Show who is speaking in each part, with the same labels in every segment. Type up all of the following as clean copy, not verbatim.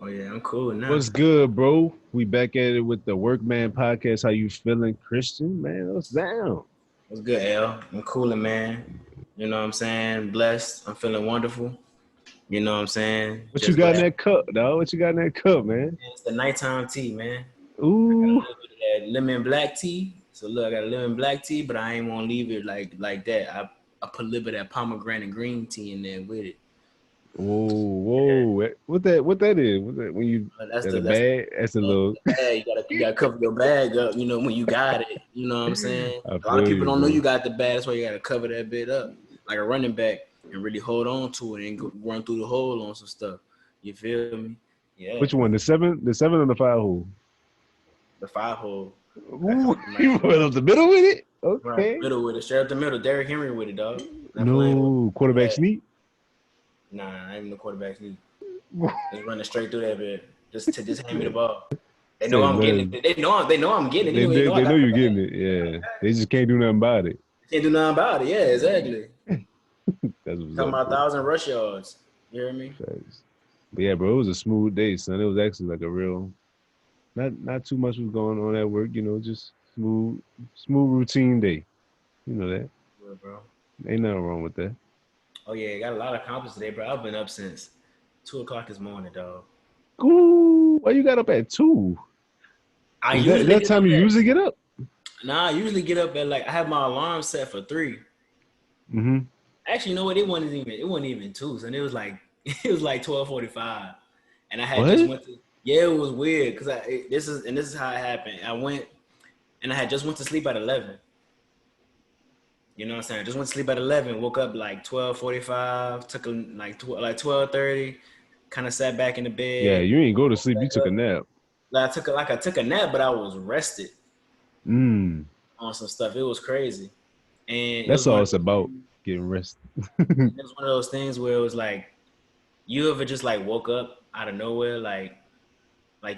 Speaker 1: Oh yeah, I'm cool now.
Speaker 2: What's good, bro? We back at it with the Workman Podcast. How you feeling, Christian? Man, what's down?
Speaker 1: What's good, L? I'm cooling, man. You know what I'm saying? Blessed. I'm feeling wonderful. You know what I'm saying?
Speaker 2: What you
Speaker 1: Just
Speaker 2: got in
Speaker 1: glad.
Speaker 2: that cup, dog? What you got in that cup, man?
Speaker 1: It's the nighttime tea, man. I got a
Speaker 2: Ooh,
Speaker 1: little bit of that lemon black tea. So look, I got a lemon black tea, but I ain't want to leave it like that. I put a little bit of that pomegranate green tea in there with it.
Speaker 2: whoa. What that is? What that when you
Speaker 1: That's
Speaker 2: at a
Speaker 1: that's
Speaker 2: bag? That's a little.
Speaker 1: the bag. You gotta cover your bag up. You know when you got it. You know what I'm saying?
Speaker 2: I
Speaker 1: A lot of
Speaker 2: feel
Speaker 1: people
Speaker 2: you,
Speaker 1: don't know
Speaker 2: bro.
Speaker 1: you got the bag. That's why you gotta cover that bit up like a running back and really hold on to it and run through the hole on some stuff. You feel me? Yeah,
Speaker 2: Which one? The seven or the 5 hole?
Speaker 1: the 5 hole. Gotta
Speaker 2: Ooh,
Speaker 1: cover the night.
Speaker 2: you went up the middle with it.
Speaker 1: Right,
Speaker 2: Okay.
Speaker 1: middle with it, straight up the middle. Derrick Henry with it, dog. Not playing with
Speaker 2: No quarterback
Speaker 1: that.
Speaker 2: sneak.
Speaker 1: Nah, not even the quarterback. Just running straight through that bit. Just hand me the ball. They know
Speaker 2: Say
Speaker 1: I'm getting
Speaker 2: nothing.
Speaker 1: it. They know I'm getting it.
Speaker 2: They,
Speaker 1: Anyway, they
Speaker 2: they
Speaker 1: know I
Speaker 2: they know
Speaker 1: got the
Speaker 2: you're
Speaker 1: bag.
Speaker 2: getting it. Yeah, they just can't do nothing about it.
Speaker 1: Can't do nothing about it. Yeah, exactly.
Speaker 2: That's what's
Speaker 1: Talking
Speaker 2: up,
Speaker 1: about
Speaker 2: bro.
Speaker 1: 1,000 rush yards. You hear me?
Speaker 2: Facts. But yeah, bro, it was a smooth day, son. It was actually like a real, not too much was going on at work, just smooth routine day. You know that.
Speaker 1: Yeah, bro.
Speaker 2: Ain't nothing wrong with that.
Speaker 1: Oh yeah, got a lot accomplished today, bro. I've been up since 2 o'clock this morning, dog.
Speaker 2: Ooh, why you got up at 2?
Speaker 1: I
Speaker 2: Is
Speaker 1: usually
Speaker 2: that
Speaker 1: get up
Speaker 2: time you
Speaker 1: at
Speaker 2: usually get up?
Speaker 1: Nah. I usually get up at I have my alarm set for 3.
Speaker 2: Mm-hmm.
Speaker 1: Actually, you know what? It wasn't even 2, so it was like it was like 12:45, and I had just
Speaker 2: What?
Speaker 1: went to. Yeah, it was weird because this is how it happened. I went and I had just went to sleep at 11. You know what I'm saying? I just went to sleep at 11, woke up like 12:45, took like 12:30, kind of sat back in the
Speaker 2: Yeah,
Speaker 1: bed,
Speaker 2: you ain't go to
Speaker 1: woke
Speaker 2: sleep. You
Speaker 1: back
Speaker 2: took a
Speaker 1: up.
Speaker 2: nap.
Speaker 1: I took a nap, but I was rested
Speaker 2: Mm.
Speaker 1: on some stuff. It was crazy, and
Speaker 2: That's all it's about. Getting rest.
Speaker 1: it was one of those things where it was like you ever just like woke up out of nowhere, like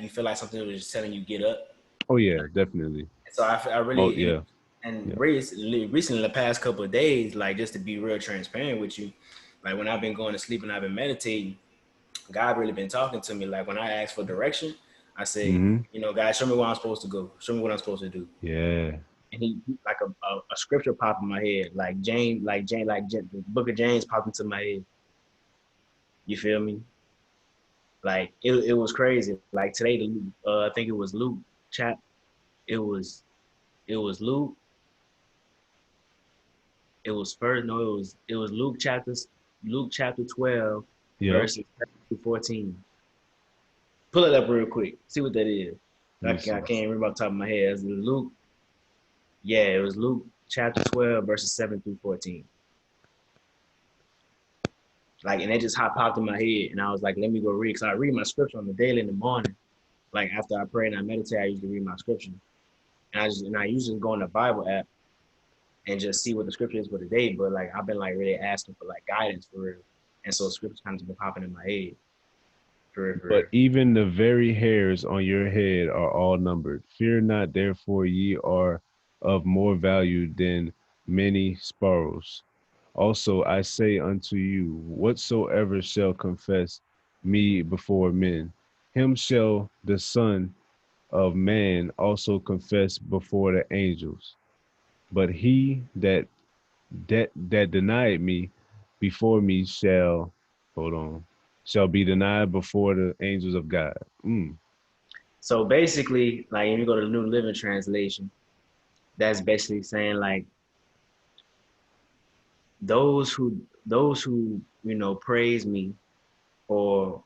Speaker 1: you feel like something was just telling you get up.
Speaker 2: Oh yeah, definitely.
Speaker 1: So I
Speaker 2: Oh
Speaker 1: really
Speaker 2: yeah,
Speaker 1: and
Speaker 2: yeah.
Speaker 1: recently the past couple of days, like just to be real transparent with you, like when I've been going to sleep and I've been meditating, God really been talking to me. Like when I ask for direction, I say,
Speaker 2: Mm-hmm.
Speaker 1: God, show me where I'm supposed to go. Show me what I'm supposed to do.
Speaker 2: Yeah.
Speaker 1: And he like a scripture popped in my head, the book of James popped into my head. You feel me? Like it was crazy. Like today, I think it was Luke chap. It was it was Luke. It was first. No, it was Luke chapter 12,
Speaker 2: Yep.
Speaker 1: verses 7 to 14. Pull it up real quick. See what that is.
Speaker 2: Let
Speaker 1: I
Speaker 2: me see.
Speaker 1: can't remember off the top of my head. It was Luke. Yeah, it was Luke chapter 12, verses 7 through 14. Like, and it just popped in my head, and I was like, let me go read, because I read my scripture on the daily in the morning. Like after I pray and I meditate, I usually read my scripture, and I usually go on the Bible app and just see what the scripture is for the day. But like I've been like really asking for like guidance for real, and so scripture kind of been popping in my head for real, for
Speaker 2: But
Speaker 1: real.
Speaker 2: even the very hairs on your head are all numbered. Fear not, therefore ye are of more value than many sparrows. Also I say unto you, whatsoever shall confess me before men, him shall the Son of Man also confess before the angels. But he that denied me before me shall hold on shall be denied before the angels of God.
Speaker 1: So basically, like if you go to the New Living Translation, that's basically saying like those who praise me or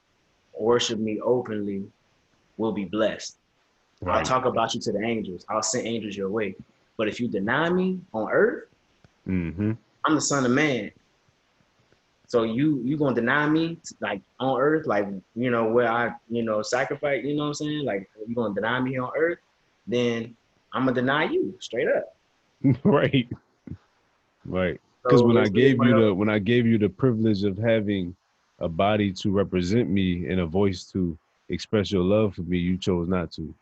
Speaker 1: worship me openly will be blessed. I'll
Speaker 2: Right.
Speaker 1: talk about you to the angels. I'll send angels your way. But if you deny me on earth,
Speaker 2: Mm-hmm.
Speaker 1: I'm the Son of Man. So you gonna deny me like on earth, like where I sacrifice. You know what I'm saying? Like you gonna deny me on earth, then I'm gonna deny you straight up.
Speaker 2: Right. Right. Because
Speaker 1: So
Speaker 2: when I
Speaker 1: it's really
Speaker 2: gave
Speaker 1: one
Speaker 2: you
Speaker 1: of
Speaker 2: the
Speaker 1: those.
Speaker 2: when I gave you the privilege of having a body to represent me and a voice to express your love for me, you chose not to. You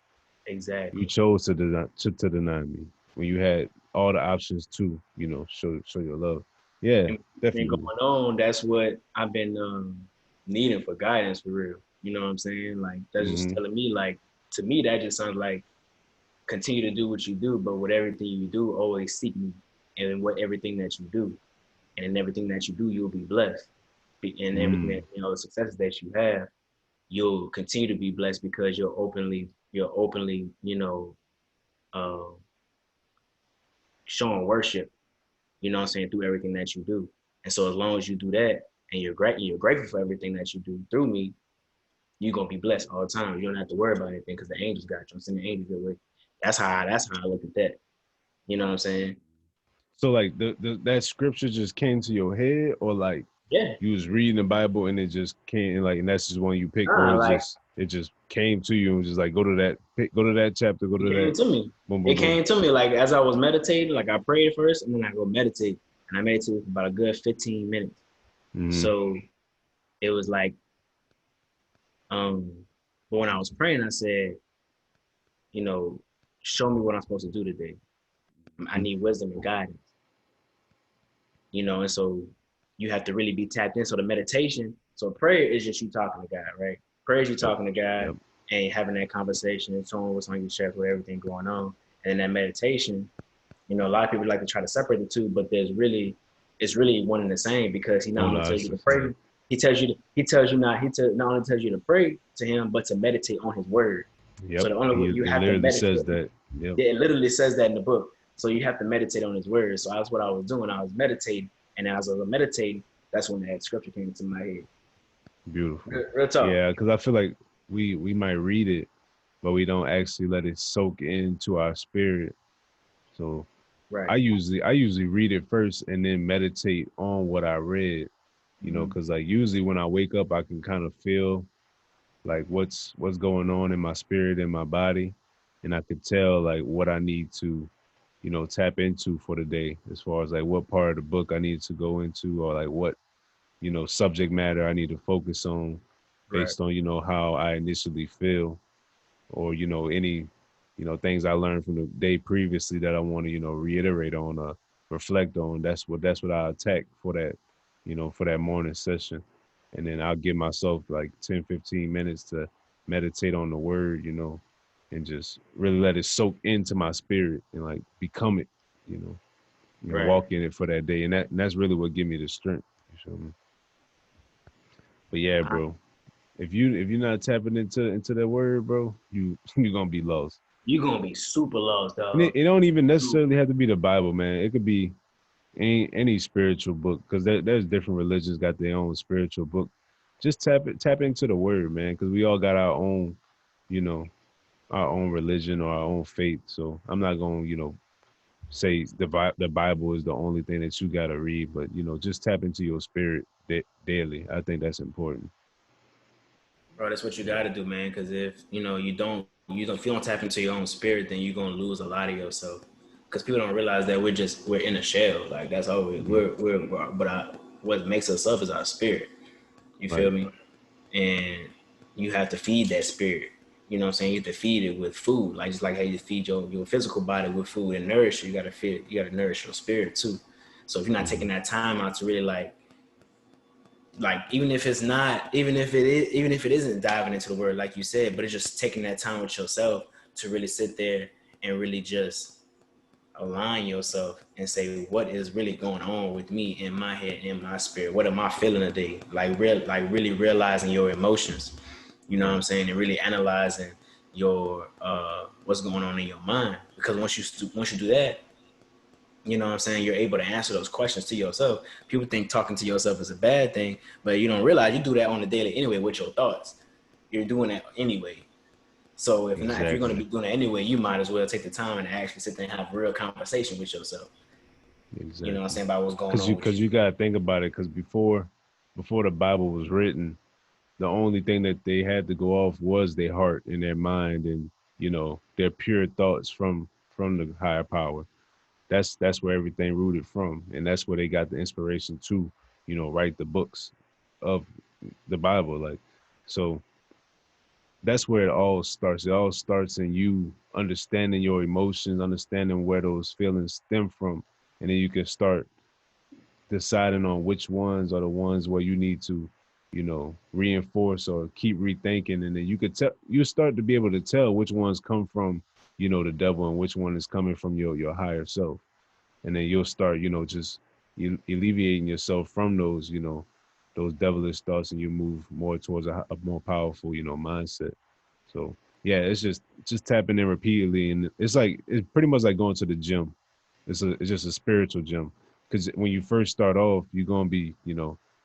Speaker 1: Exactly.
Speaker 2: chose to deny me when you had all the options to, show your love. Yeah,
Speaker 1: And been
Speaker 2: definitely.
Speaker 1: going on. That's what I've been needing for guidance for real. You know what I'm saying? Like that's just
Speaker 2: Mm-hmm.
Speaker 1: telling me, like, to me that just sounds like continue to do what you do, but with everything you do, always seek me, and what everything that you do, and in everything that you do, you'll be blessed. And everything that,
Speaker 2: Mm.
Speaker 1: the successes that you have, you'll continue to be blessed because you're openly, uh, showing worship. You know what I'm saying, through everything that you do. And so as long as you do that, and you're grateful for everything that you do through me, you're gonna be blessed all the time. You don't have to worry about anything because the angels got you. I'm saying the angels are with you. That's how I look at that. You know what I'm saying?
Speaker 2: So like that scripture just came to your head, or like
Speaker 1: Yeah.
Speaker 2: you was reading the Bible and it just came, like, and that's just one you picked, or
Speaker 1: Nah, like
Speaker 2: it just came to you and was just like, go to that chapter, go
Speaker 1: it
Speaker 2: to that,
Speaker 1: came to me.
Speaker 2: boom, boom,
Speaker 1: It
Speaker 2: boom.
Speaker 1: came to me like as I was meditating, like I prayed first and then I go meditate. And I meditated for about a good 15 minutes.
Speaker 2: Mm-hmm.
Speaker 1: So it was like, um, but when I was praying, I said, you know, show me what I'm supposed to do today. I need wisdom and guidance, and so you have to really be tapped in. So the meditation, so prayer is just you talking to God, right? Prayer is you
Speaker 2: Yep.
Speaker 1: talking to God
Speaker 2: Yep.
Speaker 1: and having that conversation and showing what's on your chest with everything going on. And then that meditation, a lot of people like to try to separate the two, but it's really one and the same because he not
Speaker 2: Oh
Speaker 1: only
Speaker 2: no,
Speaker 1: tells
Speaker 2: it's
Speaker 1: you to
Speaker 2: the same.
Speaker 1: pray, he tells you not only tells you to pray to him, but to meditate on his word. So
Speaker 2: Yep.
Speaker 1: the only way you
Speaker 2: It
Speaker 1: have to
Speaker 2: literally
Speaker 1: meditate,
Speaker 2: says that. Yep.
Speaker 1: yeah, it literally says that in the book. So you have to meditate on his word. So that's what I was doing. I was meditating, and as I was meditating, that's when that scripture came into my head.
Speaker 2: Beautiful.
Speaker 1: Real talk.
Speaker 2: Yeah, because I feel like we might read it, but we don't actually let it soak into our spirit. So
Speaker 1: Right.
Speaker 2: I usually read it first and then meditate on what I read,
Speaker 1: Mm-hmm.
Speaker 2: because like usually when I wake up, I can kind of feel like what's going on in my spirit and my body, and I could tell like what I need to, tap into for the day, as far as like what part of the book I need to go into, or like what, subject matter I need to focus on
Speaker 1: Right.
Speaker 2: based on, how I initially feel, or, any, things I learned from the day previously that I want to, reiterate on or reflect on. That's what I attack for that, for that morning session. And then I'll give myself like 10, 15 minutes to meditate on the word, and just really let it soak into my spirit and like become it, you know,
Speaker 1: Right.
Speaker 2: walk in it for that day. And that's really what give me the strength. You feel me? But yeah,
Speaker 1: Uh,
Speaker 2: bro, if you're not tapping into that word, bro, you're gonna be lost.
Speaker 1: you gonna be super lost,
Speaker 2: And
Speaker 1: dog.
Speaker 2: it don't even
Speaker 1: Super.
Speaker 2: necessarily have to be the Bible, man. It could be any spiritual book, because there's different religions got their own spiritual book. Just tap into the word, man, because we all got our own, you know, our own religion or our own faith. So I'm not gonna, say the Bible is the only thing that you gotta read, but just tap into your spirit daily. I think that's important.
Speaker 1: Bro, that's what you got to do, man. Because if if you don't tap into your own spirit, then you're gonna lose a lot of yourself. Because people don't realize that we're in a shell. Like that's all
Speaker 2: Mhm.
Speaker 1: what makes us up is our spirit. You feel
Speaker 2: Right.
Speaker 1: me? And you have to feed that spirit. You know what I'm saying? You have to feed it with food, like just like how you feed your physical body with food and nourish you. You gotta nourish your spirit too. So if you're not
Speaker 2: Hmm.
Speaker 1: taking that time out to really like even if it's not even if it isn't diving into the word like you said, but it's just taking that time with yourself to really sit there and really just align yourself and say what is really going on with me in my head, in my spirit. What am I feeling today? Like really realizing your emotions, you know what I'm
Speaker 2: Right.
Speaker 1: saying, and really analyzing your what's going on in your mind. Because once you do that, you know what I'm saying, you're able to answer those questions to yourself. People think talking to yourself is a bad thing, but you don't realize you do that on the daily anyway with your thoughts. You're doing that anyway. So if you're gonna
Speaker 2: Exactly.
Speaker 1: be doing it anyway, you might as well take the time and actually sit there and have a real conversation with yourself. You know what I'm
Speaker 2: Exactly.
Speaker 1: saying, about what's going
Speaker 2: Cause
Speaker 1: on
Speaker 2: you
Speaker 1: with
Speaker 2: cause
Speaker 1: you.
Speaker 2: you gotta think about it. Cause before the Bible was written, the only thing that they had to go off was their heart and their mind, and their pure thoughts from the higher power. That's where everything rooted from, and that's where they got the inspiration to write the books of the Bible. Like, so that's where it all starts. It all starts in you understanding your emotions, understanding where those feelings stem from, and then you can start deciding on which ones are the ones where you need to reinforce or keep rethinking, and then you start to be able to tell which ones come from, the devil, and which one is coming from your higher self. And then you'll start, just alleviating yourself from those, those devilish thoughts, and you move more towards a more powerful, mindset. So yeah, it's just tapping in repeatedly, and it's pretty much like going to the gym. It's just a spiritual gym, because when you first start off, you're gonna be,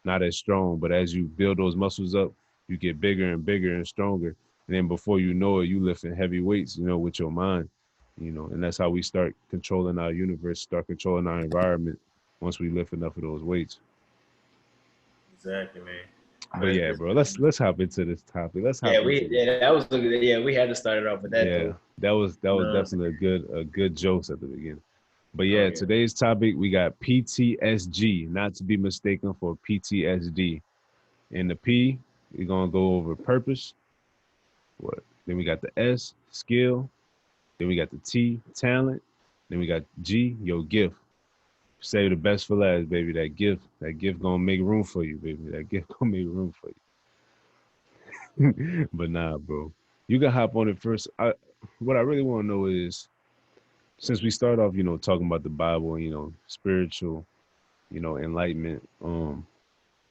Speaker 2: not as strong, but as you build those muscles up, you get bigger and bigger and stronger, and then before you know it, you lifting heavy weights, with your mind, and that's how we start controlling our universe, start controlling our environment once we lift enough of those weights.
Speaker 1: Exactly, man.
Speaker 2: But yeah, bro, let's hop into this topic. Let's hop
Speaker 1: Yeah,
Speaker 2: into this.
Speaker 1: that was a good. Yeah, we had to start it off with that
Speaker 2: Yeah,
Speaker 1: though.
Speaker 2: that was
Speaker 1: No,
Speaker 2: definitely a good jokes at the beginning. But
Speaker 1: oh
Speaker 2: yeah,
Speaker 1: yeah,
Speaker 2: today's topic, we got PTSG, not to be mistaken for PTSD. In the P, we're gonna go over purpose. What? Then we got the S, skill. Then we got the T, talent. Then we got G, your gift. Save the best for last, baby. That gift gonna make room for you, baby. That gift gonna make room for you. But nah, bro, you can hop on it first. What I really want to know is, since we start off, talking about the Bible and spiritual, enlightenment.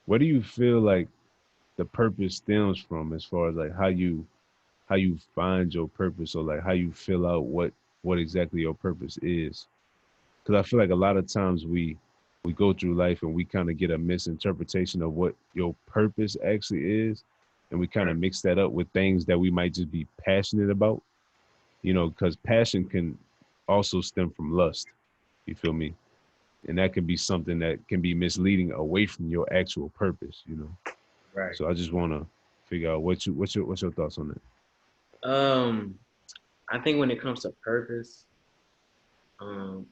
Speaker 2: Where do you feel like the purpose stems from, as far as like how you find your purpose, or like how you fill out what exactly your purpose is? Because I feel like a lot of times we go through life and we kind of get a misinterpretation of what your purpose actually is, and we kind of
Speaker 1: right.
Speaker 2: mix that up with things that we might just be passionate about. Because passion can also stem from lust. You feel me? And that can be something that can be misleading away from your actual purpose.
Speaker 1: Right.
Speaker 2: So I just want to figure out what's your thoughts on that.
Speaker 1: Um, I think when it comes to purpose,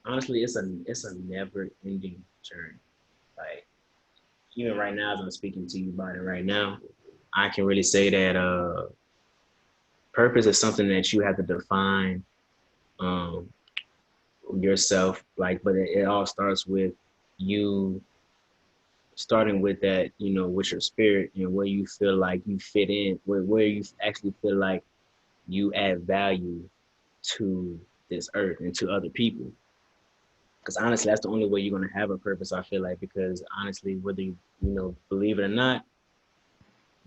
Speaker 1: honestly, it's a never ending journey. Like even right now, as I'm speaking to you about it right now, I can really say that purpose is something that you have to define um, yourself. Like, but it all starts with you starting with that, with your spirit and where you feel like you fit in, where you actually feel like you add value to this earth and to other people. Because honestly, that's the only way you're gonna have a purpose. I feel like, because honestly, whether you believe it or not,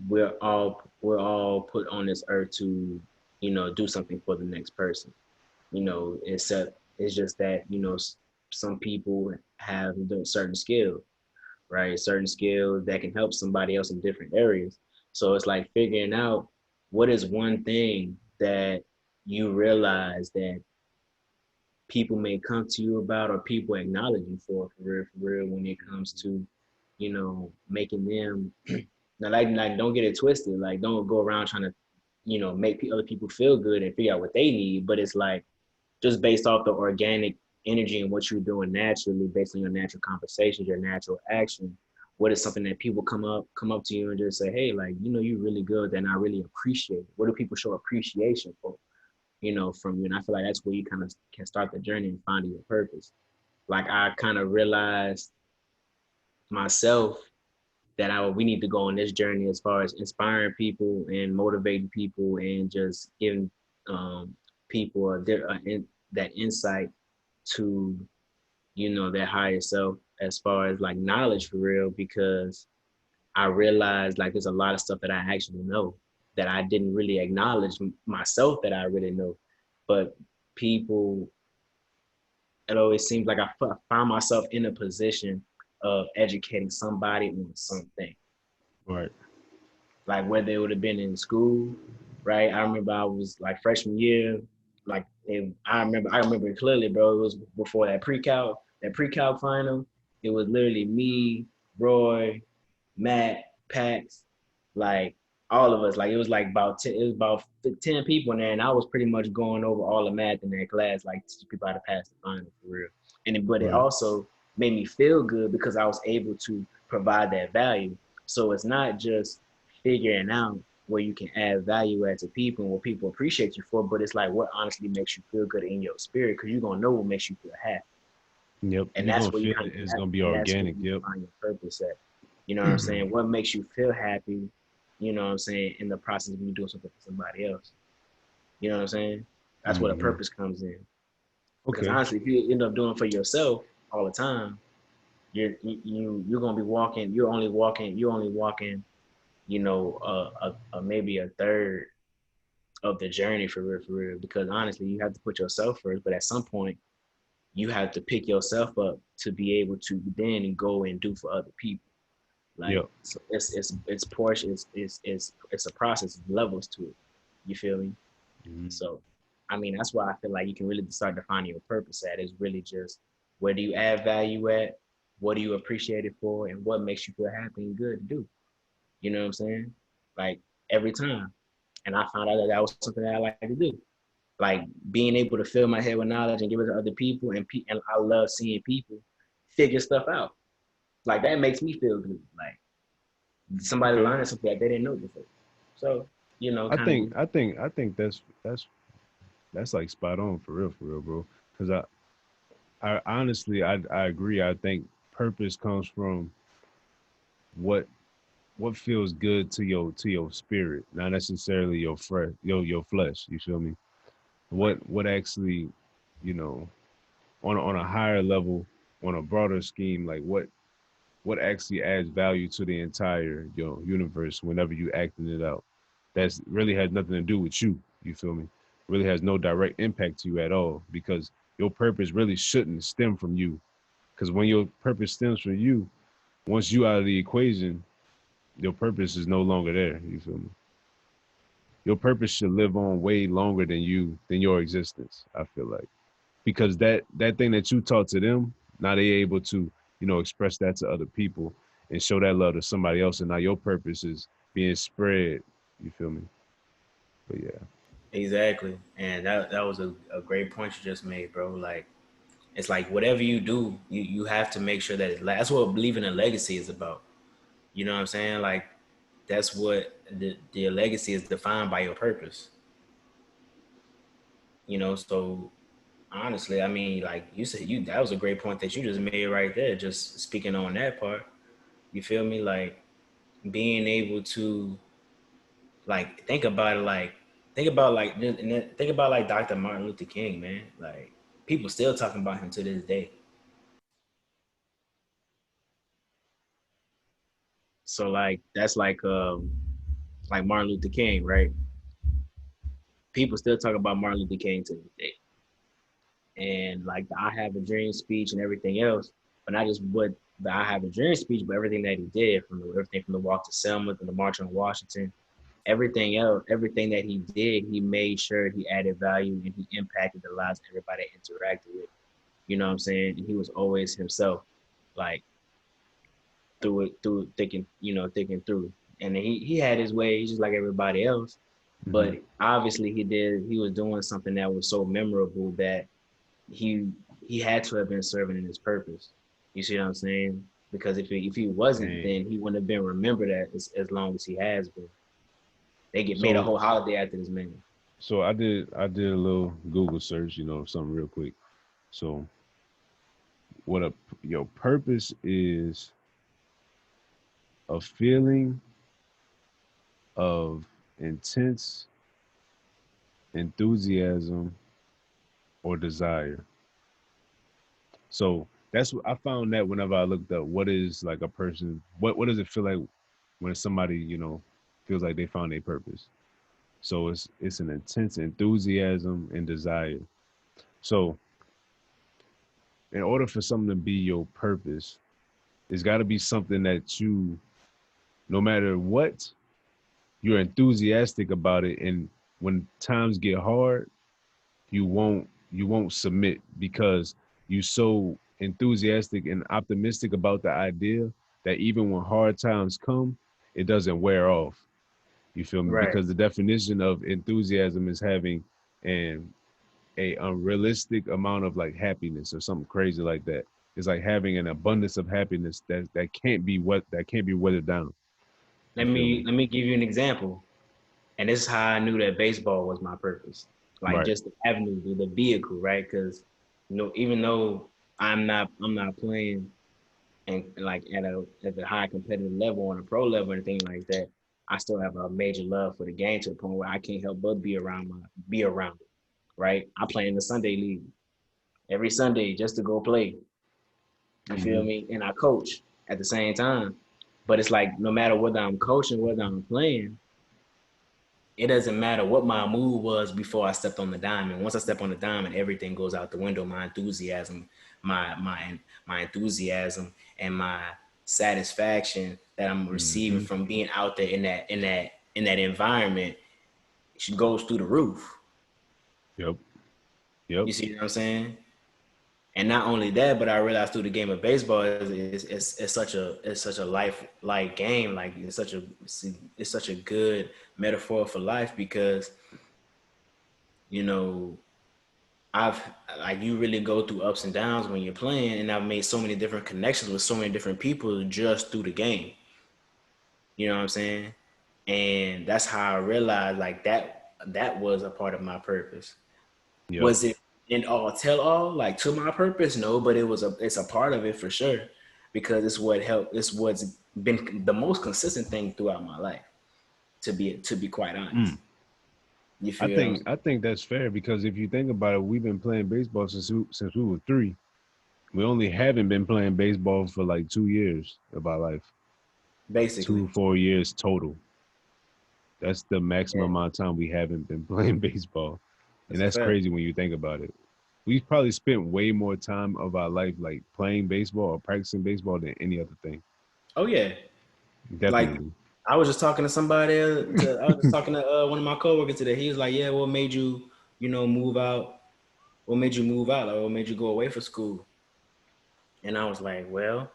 Speaker 1: we're all put on this earth to do something for the next person. It's just that some people have certain skills, right? Certain skills that can help somebody else in different areas. So it's like figuring out what is one thing that you realize that people may come to you about, or people acknowledge you for real, when it comes to, making them now, like don't get it twisted. Like don't go around trying to, make other people feel good and figure out what they need. But it's like just based off the organic energy and what you're doing naturally, based on your natural conversations, your natural action. What is something that people come up to you and just say, hey, like, you're really good, and I really appreciate it. What do people show appreciation for, from you? And I feel like that's where you kind of can start the journey and finding your purpose. Like I kind of realized myself that we need to go on this journey as far as inspiring people and motivating people and just giving people that insight to their higher self, as far as like knowledge for real. Because I realized like there's a lot of stuff that I actually know that I didn't really acknowledge myself that I really know. But people, it always seems like I found myself in a position of educating somebody on something,
Speaker 2: Right.
Speaker 1: like whether it would have been in school, right? I remember I was like freshman year, like I remember it clearly, bro. It was before that pre-calc final. It was literally me, Roy, Matt, Pax, like all of us. Like it was like about 10 people in there, and I was pretty much going over all the math in that class, like teaching people how to pass the final for real. But it
Speaker 2: Right.
Speaker 1: also made me feel good because I was able to provide that value. So it's not just figuring out where you can add value to people and what people appreciate you for, but it's like what honestly makes you feel good in your spirit, because you're gonna know what makes you feel happy.
Speaker 2: Yep.
Speaker 1: And
Speaker 2: You're
Speaker 1: that's
Speaker 2: gonna
Speaker 1: where you
Speaker 2: feel
Speaker 1: kind
Speaker 2: it.
Speaker 1: of
Speaker 2: It's gonna be
Speaker 1: and that's where
Speaker 2: organic.
Speaker 1: you
Speaker 2: Yep.
Speaker 1: find your purpose at. You know what I'm saying? What makes you feel happy, you know what I'm saying, in the process of you doing something for somebody else. You know what I'm saying? That's where the
Speaker 2: Mm-hmm.
Speaker 1: purpose comes in. Because
Speaker 2: Okay.
Speaker 1: honestly, if you end up doing it for yourself all the time, you're gonna be walking. You're only walking. You know, maybe a third of the journey for real, for real. Because honestly, you have to put yourself first. But at some point, you have to pick yourself up to be able to then go and do for other people. Like
Speaker 2: Yep.
Speaker 1: so it's portion. It's a process of levels to it. You feel me?
Speaker 2: Mm-hmm.
Speaker 1: So, I mean, that's why I feel like you can really start defining your purpose at is really just where do you add value at, what do you appreciate it for, and what makes you feel happy and good to do. You know what I'm saying? Like every time. And I found out that that was something that I like to do. Like being able to fill my head with knowledge and give it to other people, and I love seeing people figure stuff out. Like that makes me feel good. Like somebody
Speaker 2: Okay.
Speaker 1: learning something that they didn't know before. So,
Speaker 2: I
Speaker 1: kind
Speaker 2: think
Speaker 1: of
Speaker 2: I think I think that's like spot on for real, bro. Because I honestly I agree. I think purpose comes from what what feels good to your spirit, not necessarily your flesh. You feel me?
Speaker 1: right.
Speaker 2: What actually, you know, on a higher level, on a broader scheme, like what actually adds value to the entire universe whenever you acting it out. That's really has nothing to do with you. You feel me? Really has no direct impact to you at all because your purpose really shouldn't stem from you. Because when your purpose stems from you, once you out of the equation, your purpose is no longer there. You feel me? Your purpose should live on way longer than you, than your existence. I feel like because that thing that you taught to them, now they able to express that to other people and show that love to somebody else, and now your purpose is being spread. You feel me? But yeah.
Speaker 1: Exactly. And that was a great point you just made, bro. Like it's like whatever you do, you have to make sure that that's what believing in legacy is about. You know what I'm saying? Like that's what the legacy is defined by your purpose. So honestly, I mean, like you said, you that was a great point that you just made right there. Just speaking on that part, you feel me? Like being able to like think about like Dr. Martin Luther King, man. Like people still talking about him to this day. So like that's like Martin Luther King, right? People still talk about Martin Luther King to this day. And like the I Have a Dream speech and everything else, but not just what the I Have a Dream speech, but everything that he did everything from the walk to Selma to the March on Washington, everything else, everything that he did, he made sure he added value and he impacted the lives of everybody that interacted with. You know what I'm saying? And he was always himself, like through thinking through. And he had his ways just like everybody else.
Speaker 2: Hmm.
Speaker 1: But obviously he was doing something that was so memorable that he he had to have been serving in his purpose. You see what I'm saying? Because if he wasn't,
Speaker 2: Dang.
Speaker 1: then he wouldn't have been remembered as long as he has been. They get made a
Speaker 2: So
Speaker 1: whole holiday after this man.
Speaker 2: I did a little Google search, something real quick. So what a your purpose is a feeling of intense enthusiasm or desire. So that's what I found that whenever I looked up what is like a person, what does it feel like when somebody, feels like they found their purpose. So it's an intense enthusiasm and desire. So in order for something to be your purpose, it's got to be something that you, no matter what, you're enthusiastic about it, and when times get hard, you won't submit because you so enthusiastic and optimistic about the idea that even when hard times come, it doesn't wear off. You feel me?
Speaker 1: Right.
Speaker 2: Because the definition of enthusiasm is having an a unrealistic amount of like happiness or something crazy like that. It's like having an abundance of happiness that can't be weathered down.
Speaker 1: Let
Speaker 2: You feel
Speaker 1: me
Speaker 2: me?
Speaker 1: let me give you an example. And this is how I knew that baseball was my purpose. Like
Speaker 2: Right.
Speaker 1: just the avenue, the vehicle, right? Because even though I'm not playing, and like at the high competitive level on a pro level and things like that, I still have a major love for the game to the point where I can't help but be around it. Right? I play in the Sunday league every Sunday just to go play. You feel
Speaker 2: Mm-hmm.
Speaker 1: me? And I coach at the same time. But it's like no matter whether I'm coaching, whether I'm playing, it doesn't matter what my move was before I stepped on the diamond. Once I step on the diamond, everything goes out the window. My my my enthusiasm, and my satisfaction that I'm receiving
Speaker 2: Mm-hmm.
Speaker 1: from being out there in that environment goes through the roof.
Speaker 2: Yep. Yep.
Speaker 1: You see what I'm saying? And not only that, but I realized through the game of baseball it's such a life like game. Like it's such a good metaphor for life because you know I've like you really go through ups and downs when you're playing, and I've made so many different connections with so many different people just through the game. You know what I'm saying? And that's how I realized like that was a part of my purpose.
Speaker 2: Yep.
Speaker 1: Was it in all tell all like to my purpose? No, but it's a part of it for sure because it's what helped. It's what's been the most consistent thing throughout my life. To be quite honest,
Speaker 2: Mm.
Speaker 1: you
Speaker 2: I
Speaker 1: feel what I'm
Speaker 2: think
Speaker 1: saying?
Speaker 2: I think that's fair because if you think about it, we've been playing baseball since we were 3. We only haven't been playing baseball for like 2 years of our life.
Speaker 1: Basically.
Speaker 2: 2 4 years total. That's the maximum
Speaker 1: Yeah,
Speaker 2: amount of time we haven't been playing baseball. And
Speaker 1: that's a
Speaker 2: that's
Speaker 1: fact.
Speaker 2: crazy when you think about it. We've probably spent way more time of our life like playing baseball or practicing baseball than any other thing.
Speaker 1: Oh yeah, like
Speaker 2: Definitely.
Speaker 1: I was just talking to somebody. I was just talking to one of my coworkers today. He was like, "Yeah, what made you, move out? What made you move out? Like, what made you go away for school?" And I was like, "Well,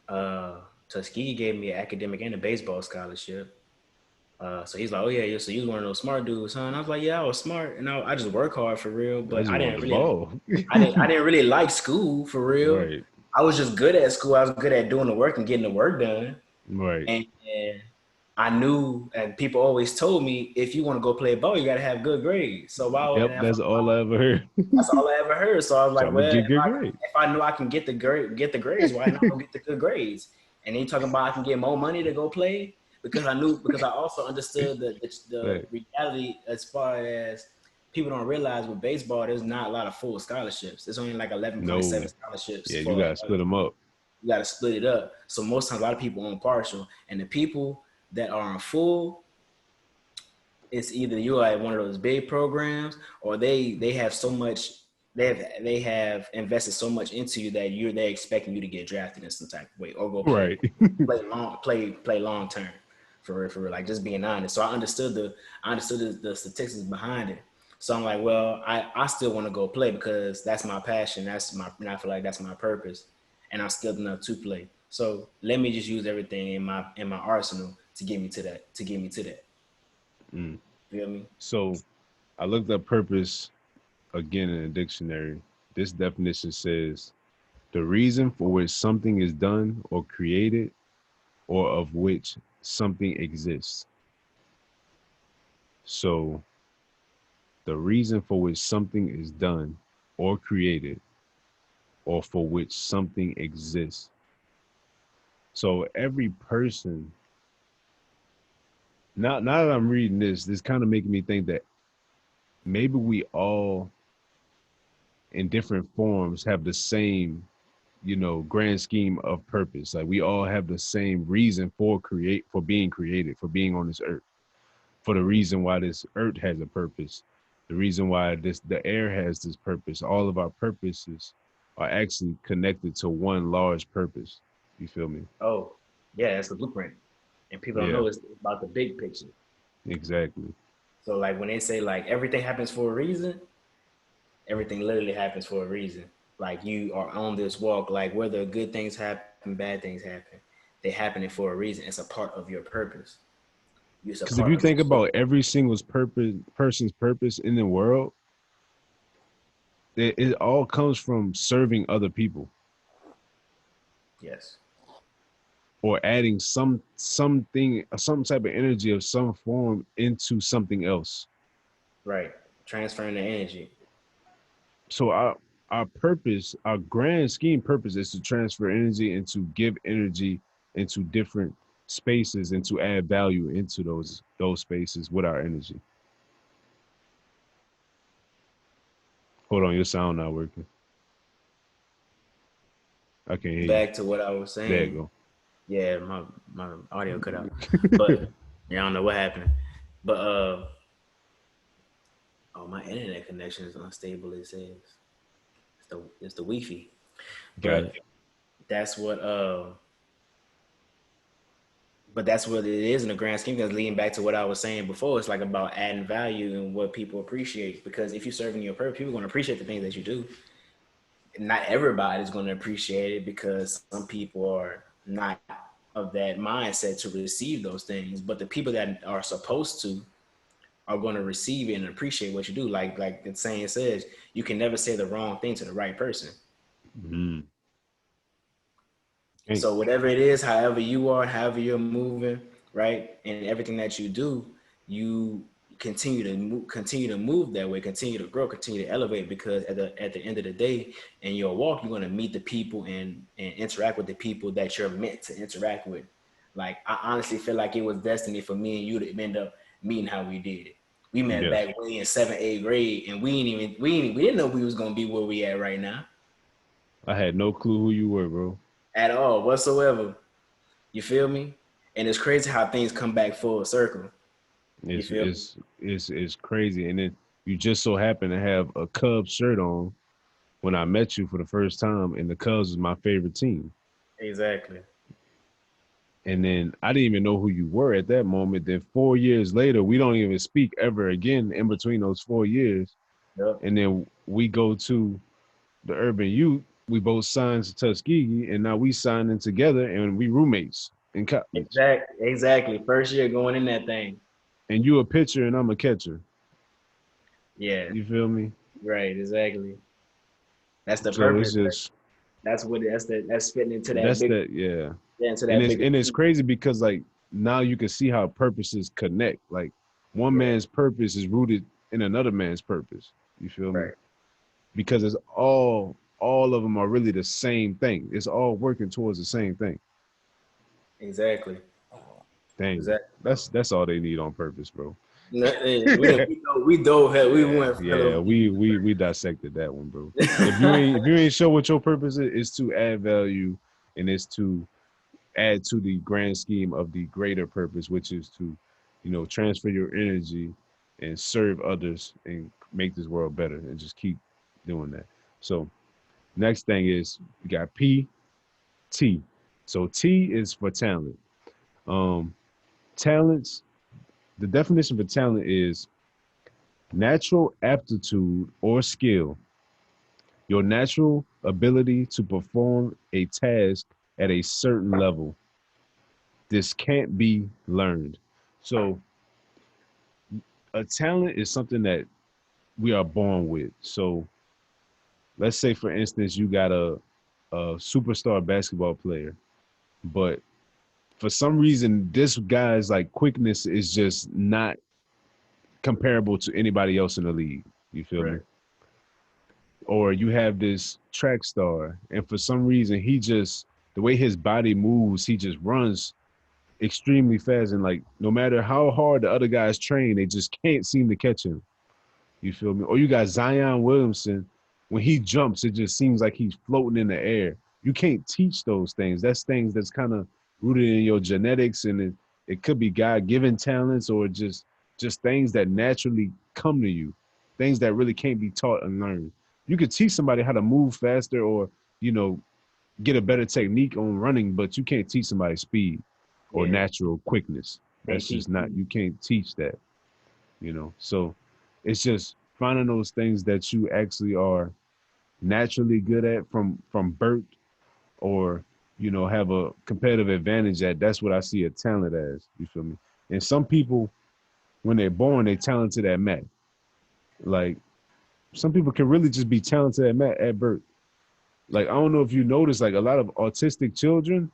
Speaker 1: uh, Tuskegee gave me an academic and a baseball scholarship." So he's like, "Oh yeah, so you was one of those smart dudes, huh?" And I was like, "Yeah, I was smart, and I just work hard for real,
Speaker 2: I
Speaker 1: but
Speaker 2: just want the ball.
Speaker 1: I didn't really like school for real.
Speaker 2: Right.
Speaker 1: I was just good at school. I was good at doing the work and getting the work done,
Speaker 2: Right.
Speaker 1: and I knew, and people always told me, if you want to go play ball, you got to have good grades. So
Speaker 2: Yep, that's all I ever heard.
Speaker 1: that's all I ever heard. So I was
Speaker 2: So
Speaker 1: like,
Speaker 2: I'm gonna
Speaker 1: well,
Speaker 2: get good grades.
Speaker 1: if I knew I can get the grades, why not go get the good grades? And then you talking about I can get more money to go play because I also understood the
Speaker 2: Right.
Speaker 1: reality as far as people don't realize with baseball, there's not a lot of full scholarships. There's only like 11.7
Speaker 2: No.
Speaker 1: scholarships
Speaker 2: Yeah, you
Speaker 1: for
Speaker 2: gotta split them up.
Speaker 1: you got to split it up. So most times a lot of people on partial, and the people that are on full, it's either you're at one of those big programs or they have so much they have invested so much into you that they're expecting you to get drafted in some type of way or go
Speaker 2: Right.
Speaker 1: play long term for real, like just being honest. So I understood the statistics behind it. So I'm like, well, I still want to go play because that's my passion. And I feel like that's my purpose, and I'm skilled enough to play. So let me just use everything in my arsenal to get me to that. To get me to that.
Speaker 2: Mm.
Speaker 1: Feel me?
Speaker 2: So I looked up purpose again in a dictionary. This definition says the reason for which something is done or created or of which something exists. So the reason for which something is done or created or for which something exists. So every person, now that I'm reading this kind of making me think that maybe we all in different forms have the same, grand scheme of purpose. Like we all have the same reason for being created, for being on this earth, for the reason why this earth has a purpose, the reason why the air has this purpose. All of our purposes are actually connected to one large purpose. You feel me?
Speaker 1: Oh, yeah, that's the blueprint. And people don't
Speaker 2: Yeah,
Speaker 1: know it's about the big picture.
Speaker 2: exactly.
Speaker 1: So like when they say like everything happens for a reason, everything literally happens for a reason. Like you are on this walk, like whether good things happen, bad things happen, they happening for a reason. It's a part of your purpose. It's a
Speaker 2: Because if
Speaker 1: part
Speaker 2: you
Speaker 1: of your
Speaker 2: think
Speaker 1: story.
Speaker 2: about every single person's purpose in the world, it all comes from serving other people
Speaker 1: Yes.
Speaker 2: or adding some type of energy of some form into something else.
Speaker 1: Right. Transferring the energy.
Speaker 2: So I our purpose, our grand scheme purpose is to transfer energy and to give energy into different spaces and to add value into those spaces with our energy. Hold on, your sound not working. I can't hear you.
Speaker 1: Back to what I was saying.
Speaker 2: There you go.
Speaker 1: Yeah, my audio cut out. But yeah, I don't know what happened. But oh, my internet connection is unstable, it says. It's the Wi-Fi. But that's what but that's what it is in the grand scheme. Because leading back to what I was saying before, it's like about adding value and what people appreciate. Because if you're serving your purpose, people are going to appreciate the things that you do. Not everybody's going to appreciate it because some people are not of that mindset to receive those things. But the people that are supposed to are going to receive it and appreciate what you do. Like the saying says, you can never say the wrong thing to the right person.
Speaker 2: Mm-hmm.
Speaker 1: So whatever it is, however you are, however you're moving, right, and everything that you do, you continue to move that way, continue to grow, continue to elevate. Because at the end of the day, in your walk, you're going to meet the people and interact with the people that you're meant to interact with. Like, I honestly feel like it was destiny for me and you to end up meeting how we did. We met back way in 7th, 8th grade, and we didn't know we was gonna be where we at right now.
Speaker 2: I had no clue who you were, bro.
Speaker 1: At all, whatsoever. You feel me? And it's crazy how things come back full circle.
Speaker 2: It's crazy. And then you just so happen to have a Cubs shirt on when I met you for the first time, and the Cubs was my favorite team.
Speaker 1: Exactly.
Speaker 2: And then I didn't even know who you were at that moment. Then 4 years later, we don't even speak ever again in between those 4 years.
Speaker 1: Yep.
Speaker 2: And then we go to the Urban Youth. We both signed to Tuskegee, and now we signing together, and we roommates in college.
Speaker 1: Exactly. First year going in that thing.
Speaker 2: And you a pitcher, and I'm a catcher.
Speaker 1: Yeah.
Speaker 2: You feel me?
Speaker 1: Right. Exactly. That's the purpose. That's fitting into that.
Speaker 2: Yeah, into that. And it's crazy because like now you can see how purposes connect. Like one man's purpose is rooted in another man's purpose. You feel me?
Speaker 1: Right.
Speaker 2: Because it's all of them are really the same thing. It's all working towards the same thing.
Speaker 1: Exactly.
Speaker 2: Dang. Exactly. That's all they need on purpose, bro.
Speaker 1: We
Speaker 2: dissected that one, bro. If you ain't sure what your purpose is, it's to add value, and it's to add to the grand scheme of the greater purpose, which is to, transfer your energy and serve others and make this world better, and just keep doing that. So next thing is we got P-T. So T is for talent. Talents, the definition for talent is natural aptitude or skill, your natural ability to perform a task at a certain level. This can't be learned. So a talent is something that we are born with. So let's say, for instance, you got a superstar basketball player, but for some reason, this guy's like quickness is just not comparable to anybody else in the league. You feel me? Or you have this track star, and for some reason, the way his body moves, he just runs extremely fast. And like, no matter how hard the other guys train, they just can't seem to catch him. You feel me? Or you got Zion Williamson. When he jumps, it just seems like he's floating in the air. You can't teach those things. That's things that's kind of rooted in your genetics, and it could be God-given talents or just things that naturally come to you, things that really can't be taught and learned. You could teach somebody how to move faster or, get a better technique on running, but you can't teach somebody speed or natural quickness. That's just not, you can't teach that, So it's just finding those things that you actually are naturally good at from birth, or have a competitive advantage at. That's what I see a talent as. You feel me? And some people, when they're born, they're talented at math. Like, some people can really just be talented at math at birth. Like, I don't know if you notice, like a lot of autistic children,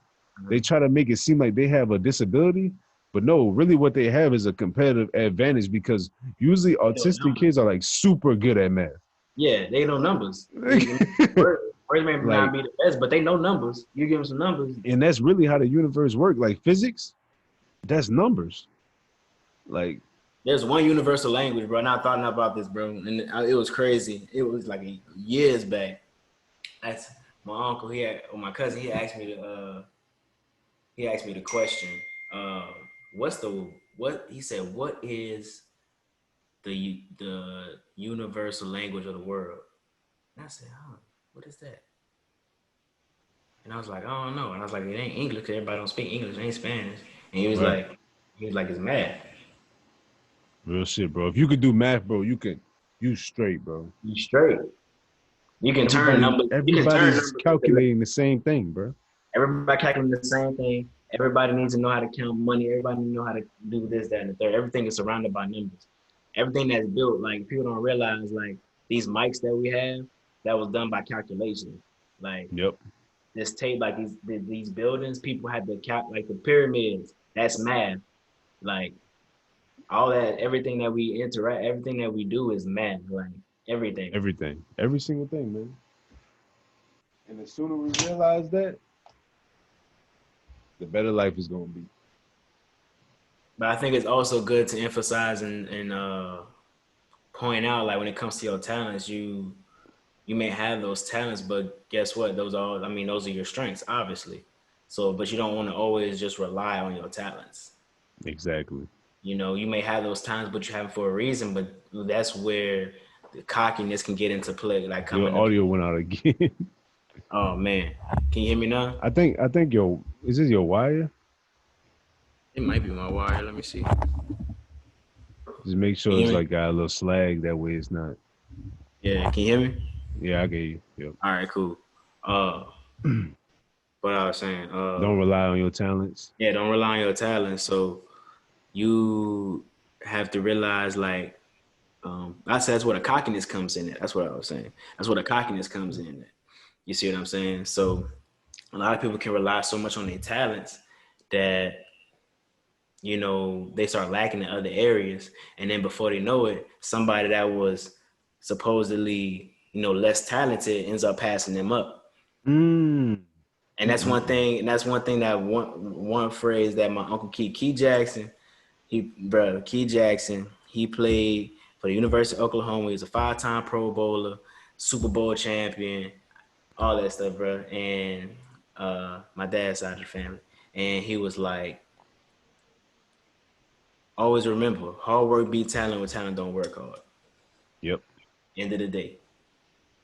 Speaker 2: they try to make it seem like they have a disability, but no, really what they have is a competitive advantage, because usually autistic kids are like super good at math.
Speaker 1: Yeah, they know numbers. Words may
Speaker 2: Like,
Speaker 1: not be the best, but they know numbers. You give them some numbers.
Speaker 2: and that's really how the universe works. Like physics, that's numbers. Like,
Speaker 1: There's one universal language, bro. And I thought about this, bro, and it was crazy. It was like years back. That's my uncle. My cousin. He asked me the question. Uh, what he said? What is the universal language of the world? And I said, what is that? And I was like, I don't know. And I was like, it ain't English. 'Cause everybody don't speak English. It ain't Spanish. And
Speaker 2: right.
Speaker 1: He was like, it's math.
Speaker 2: Real shit, bro. If you could do math, bro, you straight, bro.
Speaker 1: You straight. You can turn numbers. You can turn
Speaker 2: Everybody's
Speaker 1: numbers into
Speaker 2: calculating the same thing, bro.
Speaker 1: everybody calculating the same thing. Everybody needs to know how to count money. Everybody needs to know how to do this, that, and the third. Everything is surrounded by numbers. Everything that's built, like people don't realize, like these mics that we have, that was done by calculation. Like
Speaker 2: Yep.
Speaker 1: this tape, like these buildings, people had to count, like the pyramids. That's math. Like all that, everything that we interact, everything that we do is math. Like everything.
Speaker 2: Everything. Every single thing, man. And the sooner we realize that, the better life is gonna be.
Speaker 1: But I think it's also good to emphasize and point out, like when it comes to your talents, you may have those talents, but guess what? Those are your strengths, obviously. So, but you don't want to always just rely on your talents.
Speaker 2: Exactly.
Speaker 1: You know, you may have those talents, but you have them for a reason. But that's where the cockiness can get into play. Like
Speaker 2: Your audio went out again.
Speaker 1: Oh man, can you hear me now?
Speaker 2: I think is this your wire?
Speaker 1: It might be my wire. Let me see.
Speaker 2: Just make sure it's like got a little slag. That way it's not.
Speaker 1: Yeah, can you hear me?
Speaker 2: Yeah, I get you. Yep.
Speaker 1: All right, cool. But I was saying,
Speaker 2: don't rely on your talents.
Speaker 1: Yeah, don't rely on your talents. So you have to realize, like, I said that's where the cockiness comes in. That's what I was saying. That's where the cockiness comes in. You see what I'm saying? So a lot of people can rely so much on their talents that, you know, they start lacking in other areas. And then before they know it, somebody that was supposedly, you know, less talented ends up passing them up.
Speaker 2: Mm.
Speaker 1: And that's one thing. And that's one thing that one phrase that my uncle Key Jackson, Key Jackson, he played for the University of Oklahoma. He was a 5-time Pro Bowler, Super Bowl champion, all that stuff, bro. And my dad's side of the family. And he was like, always remember, hard work beat talent when talent don't work hard.
Speaker 2: Yep.
Speaker 1: End of the day.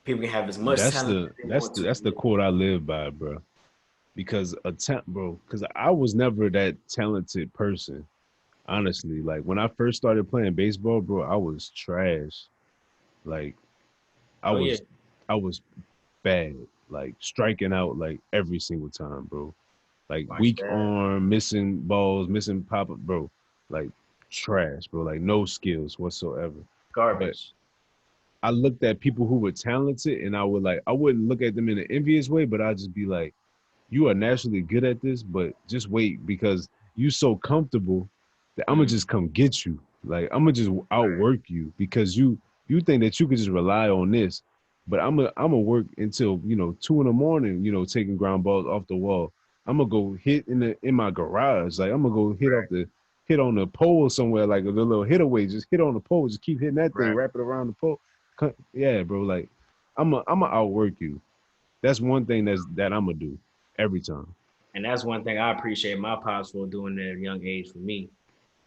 Speaker 1: People can have as much talent.
Speaker 2: That's the quote I live by, bro. Because because I was never that talented person. Honestly, like when I first started playing baseball, bro, I was trash. Like I was bad, like striking out like every single time, bro. Like weak arm, missing balls, missing pop-up, bro. Like trash, bro. Like no skills whatsoever.
Speaker 1: Garbage.
Speaker 2: But I looked at people who were talented and I wouldn't look at them in an envious way, but I'd just be like, you are naturally good at this, but just wait because you so comfortable that I'm gonna just come get you. Like I'm gonna just outwork you because you think that you could just rely on this, but I'm gonna work until 2 a.m. Taking ground balls off the wall. I'm gonna go hit in my garage. Like I'm gonna go hit on the pole somewhere, like a little hit away. Just hit on the pole. Just keep hitting that thing, wrap it around the pole. Yeah, bro. Like I'm gonna outwork you. That's one thing that I'm gonna do every time.
Speaker 1: And that's one thing I appreciate my pops for doing at a young age for me.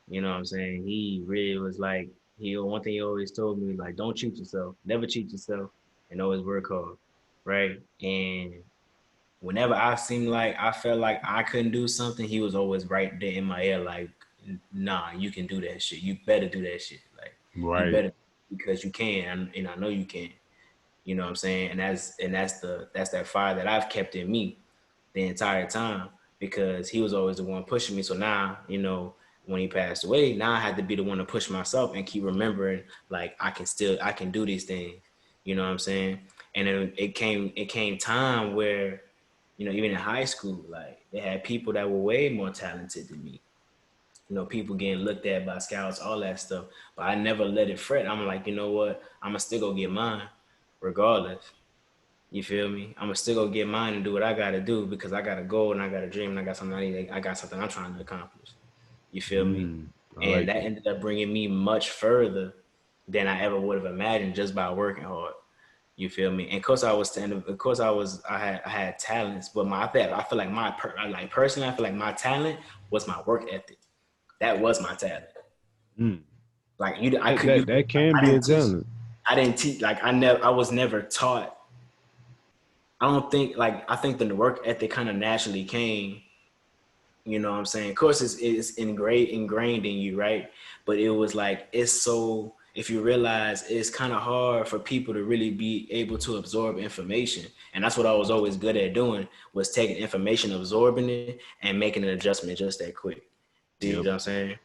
Speaker 1: You know what I'm saying? He really was like, one thing he always told me, like, don't cheat yourself. Never cheat yourself and always work hard. Right? And whenever I felt like I couldn't do something, he was always right there in my ear, like, nah, you can do that shit. You better do that shit. Like,
Speaker 2: right.
Speaker 1: You better, because you can, and I know you can. You know what I'm saying? And that's that fire that I've kept in me the entire time, because he was always the one pushing me. So now, when he passed away, now I had to be the one to push myself and keep remembering, like, I can do these things. You know what I'm saying? And it came time where, even in high school, like, they had people that were way more talented than me. People getting looked at by scouts, all that stuff. But I never let it fret. I'm like, you know what? I'm going to still go get mine. regardless. You feel me? I'm gonna still go get mine and do what I gotta do because I got a goal and I got a dream and I got something I'm trying to accomplish. You feel me?
Speaker 2: I
Speaker 1: And
Speaker 2: like
Speaker 1: that
Speaker 2: that.
Speaker 1: ended up bringing me much further than I ever would have imagined just by working hard. You feel me? And of course, I had talents, but I feel like personally, I feel like my talent was my work ethic. That was my talent.
Speaker 2: Mm.
Speaker 1: Like
Speaker 2: That can be a talent.
Speaker 1: I didn't teach, like I was never taught. I don't think, like, I think the work ethic kind of naturally came. You know what I'm saying? Of course, it's ingrained in you, right? But it was like, it's so, if you realize, it's kind of hard for people to really be able to absorb information. And that's what I was always good at doing, was taking information, absorbing it, and making an adjustment just that quick. See
Speaker 2: Yep.
Speaker 1: what I'm saying?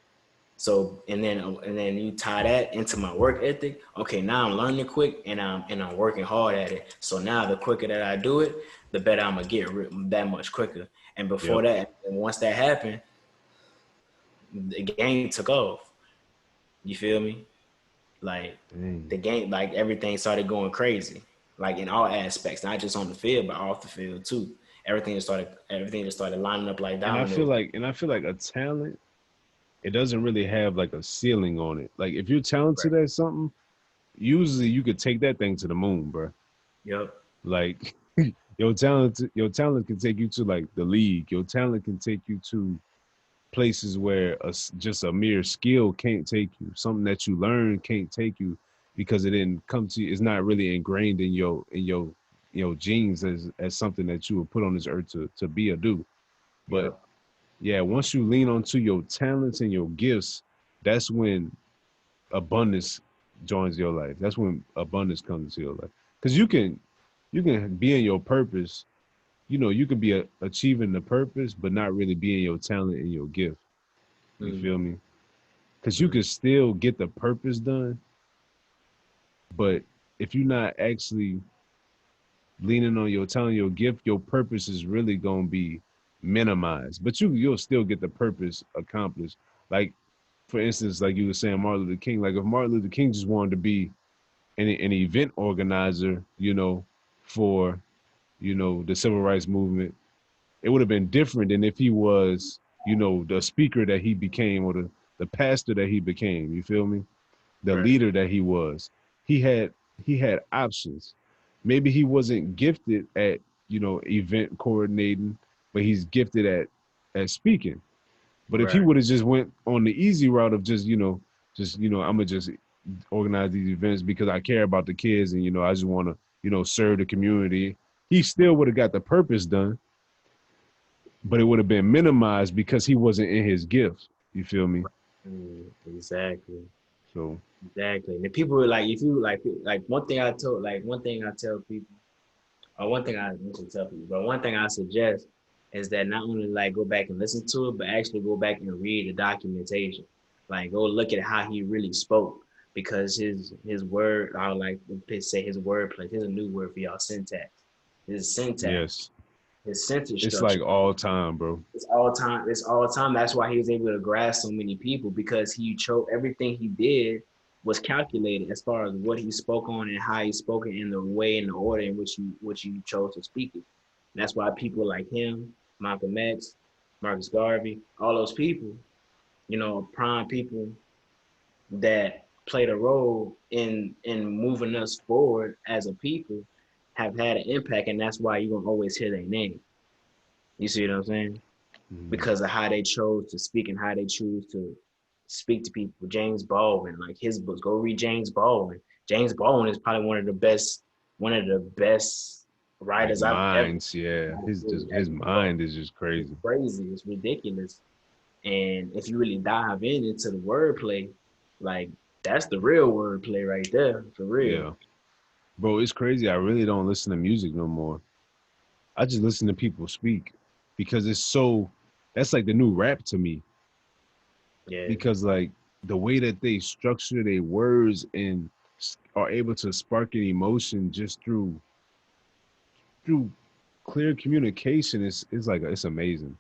Speaker 1: So and then you tie that into my work ethic. Okay, now I'm learning quick and I'm working hard at it. So now the quicker that I do it, the better I'm gonna get that much quicker. And before
Speaker 2: Yep.
Speaker 1: that, and once that happened, the game took off. You feel me? Like
Speaker 2: Dang.
Speaker 1: the game, like everything started going crazy. Like in all aspects, not just on the field, but off the field too. Everything just started lining up like
Speaker 2: And
Speaker 1: dominoes.
Speaker 2: I feel like a talent, it doesn't really have like a ceiling on it. Like if you're
Speaker 1: Right.
Speaker 2: talented at something, usually you could take that thing to the moon, bro.
Speaker 1: Yep.
Speaker 2: Like your talent can take you to like the league. Your talent can take you to places where just a mere skill can't take you. Something that you learn can't take you because it didn't come to you. It's not really ingrained in your genes as something that you were put on this earth to be or do. But
Speaker 1: Yep.
Speaker 2: yeah, once you lean onto your talents and your gifts, that's when abundance joins your life. That's when abundance comes into your life. Because you can be in your purpose. You know, you could be achieving the purpose, but not really being your talent and your gift. You feel
Speaker 1: Mm-hmm.
Speaker 2: me? Because you could still get the purpose done, but if you're not actually leaning on your talent, your gift, your purpose is really gonna be minimized. But you'll still get the purpose accomplished. Like for instance, like you were saying, Martin Luther King. Like if Martin Luther King just wanted to be an event organizer, for the civil rights movement, it would have been different than if he was, the speaker that he became or the pastor that he became. You feel me? The
Speaker 1: Right.
Speaker 2: leader that he was. He had he had options. Maybe he wasn't gifted at, event coordinating, but he's gifted at speaking. But if he
Speaker 1: Right.
Speaker 2: would have just went on the easy route of I'm gonna just organize these events because I care about the kids and I just want to serve the community, he still would have got the purpose done, but it would have been minimized because he wasn't in his gift. You feel me?
Speaker 1: Exactly.
Speaker 2: So
Speaker 1: Exactly. And the people were like, if you one thing I tell people, or one thing I don't say tell people, but one thing I suggest is that not only like go back and listen to it, but actually go back and read the documentation. Like go look at how he really spoke, because his word, I would like to say his wordplay. Here's a new word for y'all: syntax. His syntax,
Speaker 2: yes,
Speaker 1: his sentence
Speaker 2: it's
Speaker 1: structure.
Speaker 2: like all time, bro.
Speaker 1: It's all time. It's all time. That's why he was able to grasp so many people, because he chose everything he did was calculated as far as what he spoke on and how he spoke it, in the way and the order in which you chose to speak it. And that's why people like him, Malcolm X, Marcus Garvey, all those people, prime people that played a role in moving us forward as a people, have had an impact, and that's why you're gonna always hear their name. You see what I'm saying?
Speaker 2: Mhm.
Speaker 1: Because of how they chose to speak and how they choose to speak to people. James Baldwin, like his books, go read James Baldwin. James Baldwin is probably one of the best
Speaker 2: Like
Speaker 1: writers I've ever.
Speaker 2: minds, yeah. His mind is just
Speaker 1: It's
Speaker 2: crazy.
Speaker 1: crazy. It's ridiculous. And if you really dive into the wordplay, like that's the real wordplay right there, for real.
Speaker 2: Yeah, bro, it's crazy. I really don't listen to music no more. I just listen to people speak because that's like the new rap to me.
Speaker 1: Yeah.
Speaker 2: Because like the way that they structure their words and are able to spark an emotion just through clear communication is like it's amazing.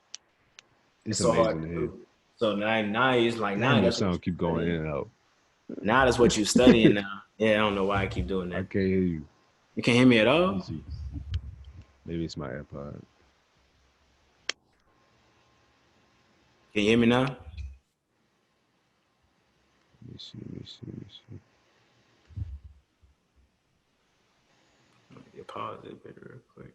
Speaker 1: It's
Speaker 2: It's
Speaker 1: so hard
Speaker 2: amazing to
Speaker 1: to
Speaker 2: hear.
Speaker 1: do. So now it's like now
Speaker 2: Damn, your
Speaker 1: that's what
Speaker 2: sound
Speaker 1: you're
Speaker 2: keep going in
Speaker 1: studying.
Speaker 2: and out.
Speaker 1: Now that's what you're studying now. Yeah, I don't know why I keep doing
Speaker 2: I
Speaker 1: that.
Speaker 2: can't hear you.
Speaker 1: You can't hear me at
Speaker 2: Let me
Speaker 1: all?
Speaker 2: see. Maybe it's my AirPod.
Speaker 1: Can you hear me now?
Speaker 2: Let me see. Let me see. Let me see.
Speaker 1: You pause it a bit real quick.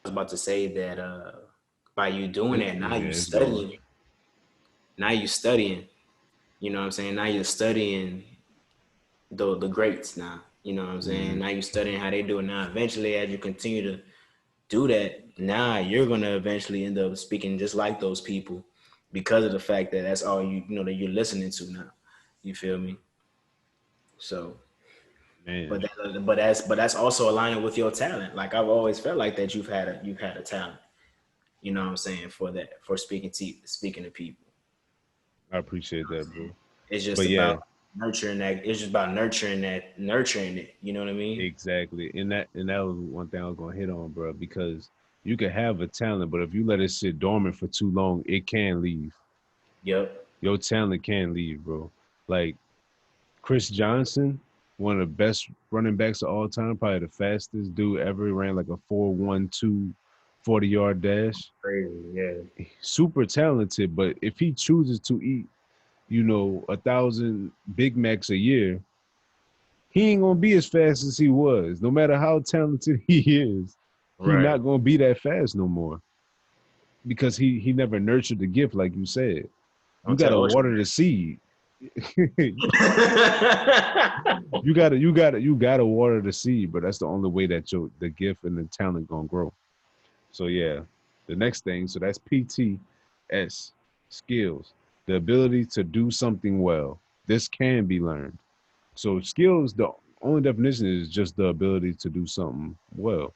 Speaker 1: I was about to say that by you doing that, now
Speaker 2: Yeah,
Speaker 1: you
Speaker 2: it's going.
Speaker 1: studying. Now you studying. You know what I'm saying? Now you're studying the greats now. You know what I'm saying?
Speaker 2: Mm,
Speaker 1: Now you're studying how they do it. Now eventually as you continue to do that, now you're gonna eventually end up speaking just like those people because of the fact that that's all you know that you're listening to now. You feel me? So,
Speaker 2: man,
Speaker 1: but that's also aligning with your talent. Like I've always felt like that you've had a talent. You know what I'm saying for that for speaking to people.
Speaker 2: I appreciate that, bro.
Speaker 1: It's
Speaker 2: But
Speaker 1: just
Speaker 2: yeah,
Speaker 1: about nurturing that. It's just about nurturing it. You know what I mean?
Speaker 2: exactly. And that was one thing I was gonna hit on, bro, because you can have a talent, but if you let it sit dormant for too long, it can leave.
Speaker 1: Yep.
Speaker 2: Your talent can leave, bro. Like Chris Johnson, one of the best running backs of all time, probably the fastest dude ever. He ran like a 4.12 40-yard dash.
Speaker 1: Crazy. Yeah.
Speaker 2: Super talented, but if he chooses to eat, 1,000 Big Macs a year, he ain't gonna be as fast as he was. No matter how talented he is, he not
Speaker 1: Right.
Speaker 2: gonna be that fast no more because he never nurtured the gift, like you said. You
Speaker 1: Don't tell
Speaker 2: gotta
Speaker 1: Ocean.
Speaker 2: water the seed. you gotta water the seed, but that's the only way that the gift and the talent gonna grow. So yeah, the next thing, so that's PTS, skills, the ability to do something well. This can be learned. So skills, the only definition is just the ability to do something well.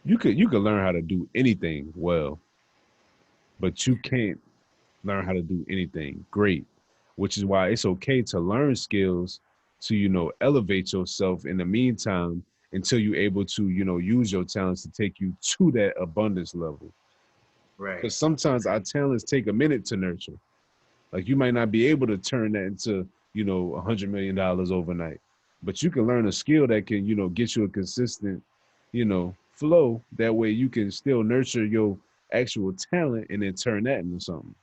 Speaker 2: You could learn how to do anything well, but you can't learn how to do anything great, which is why it's okay to learn skills to, elevate yourself in the meantime until you're able to, use your talents to take you to that abundance level.
Speaker 1: Right.
Speaker 2: Because sometimes our talents take a minute to nurture. Like you might not be able to turn that into, $100 million overnight, but you can learn a skill that can, get you a consistent, flow. That way you can still nurture your actual talent and then turn that into something.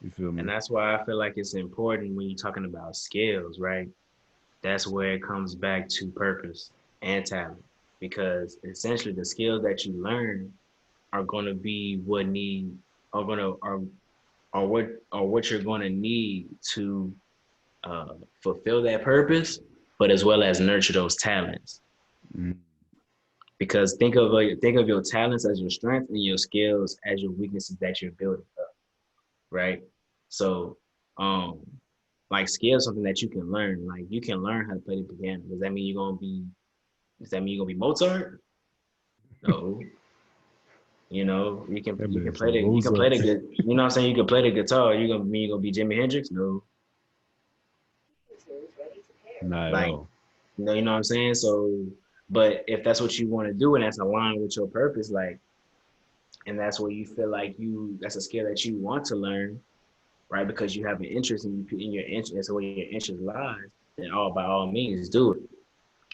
Speaker 2: You feel
Speaker 1: And
Speaker 2: me?
Speaker 1: that's why I feel like it's important when you're talking about skills, right? That's where it comes back to purpose and talent. Because essentially the skills that you learn are gonna be what need are gonna are what you're gonna need to fulfill that purpose, but as well as nurture those talents.
Speaker 2: Mm,
Speaker 1: Because think of your talents as your strength and your skills as your weaknesses that you're building up, right? So, um, like skills, something that you can learn. Like you can learn how to play the piano. Does that mean you're gonna be? Does that mean you're gonna be Mozart? No. You know,
Speaker 2: that
Speaker 1: you can
Speaker 2: man
Speaker 1: play
Speaker 2: said
Speaker 1: you can play
Speaker 2: Mozart.
Speaker 1: the good. You know what I'm saying? You can play the guitar. You're gonna be Jimi Hendrix? No.
Speaker 2: Not at
Speaker 1: Like
Speaker 2: all.
Speaker 1: you know what I'm saying? So, but if that's what you want to do and that's aligned with your purpose, like, and that's where you feel like that's a skill that you want to learn, right? Because you have an interest and you put in your interest, that's where your interest lies. Then all by all means do it.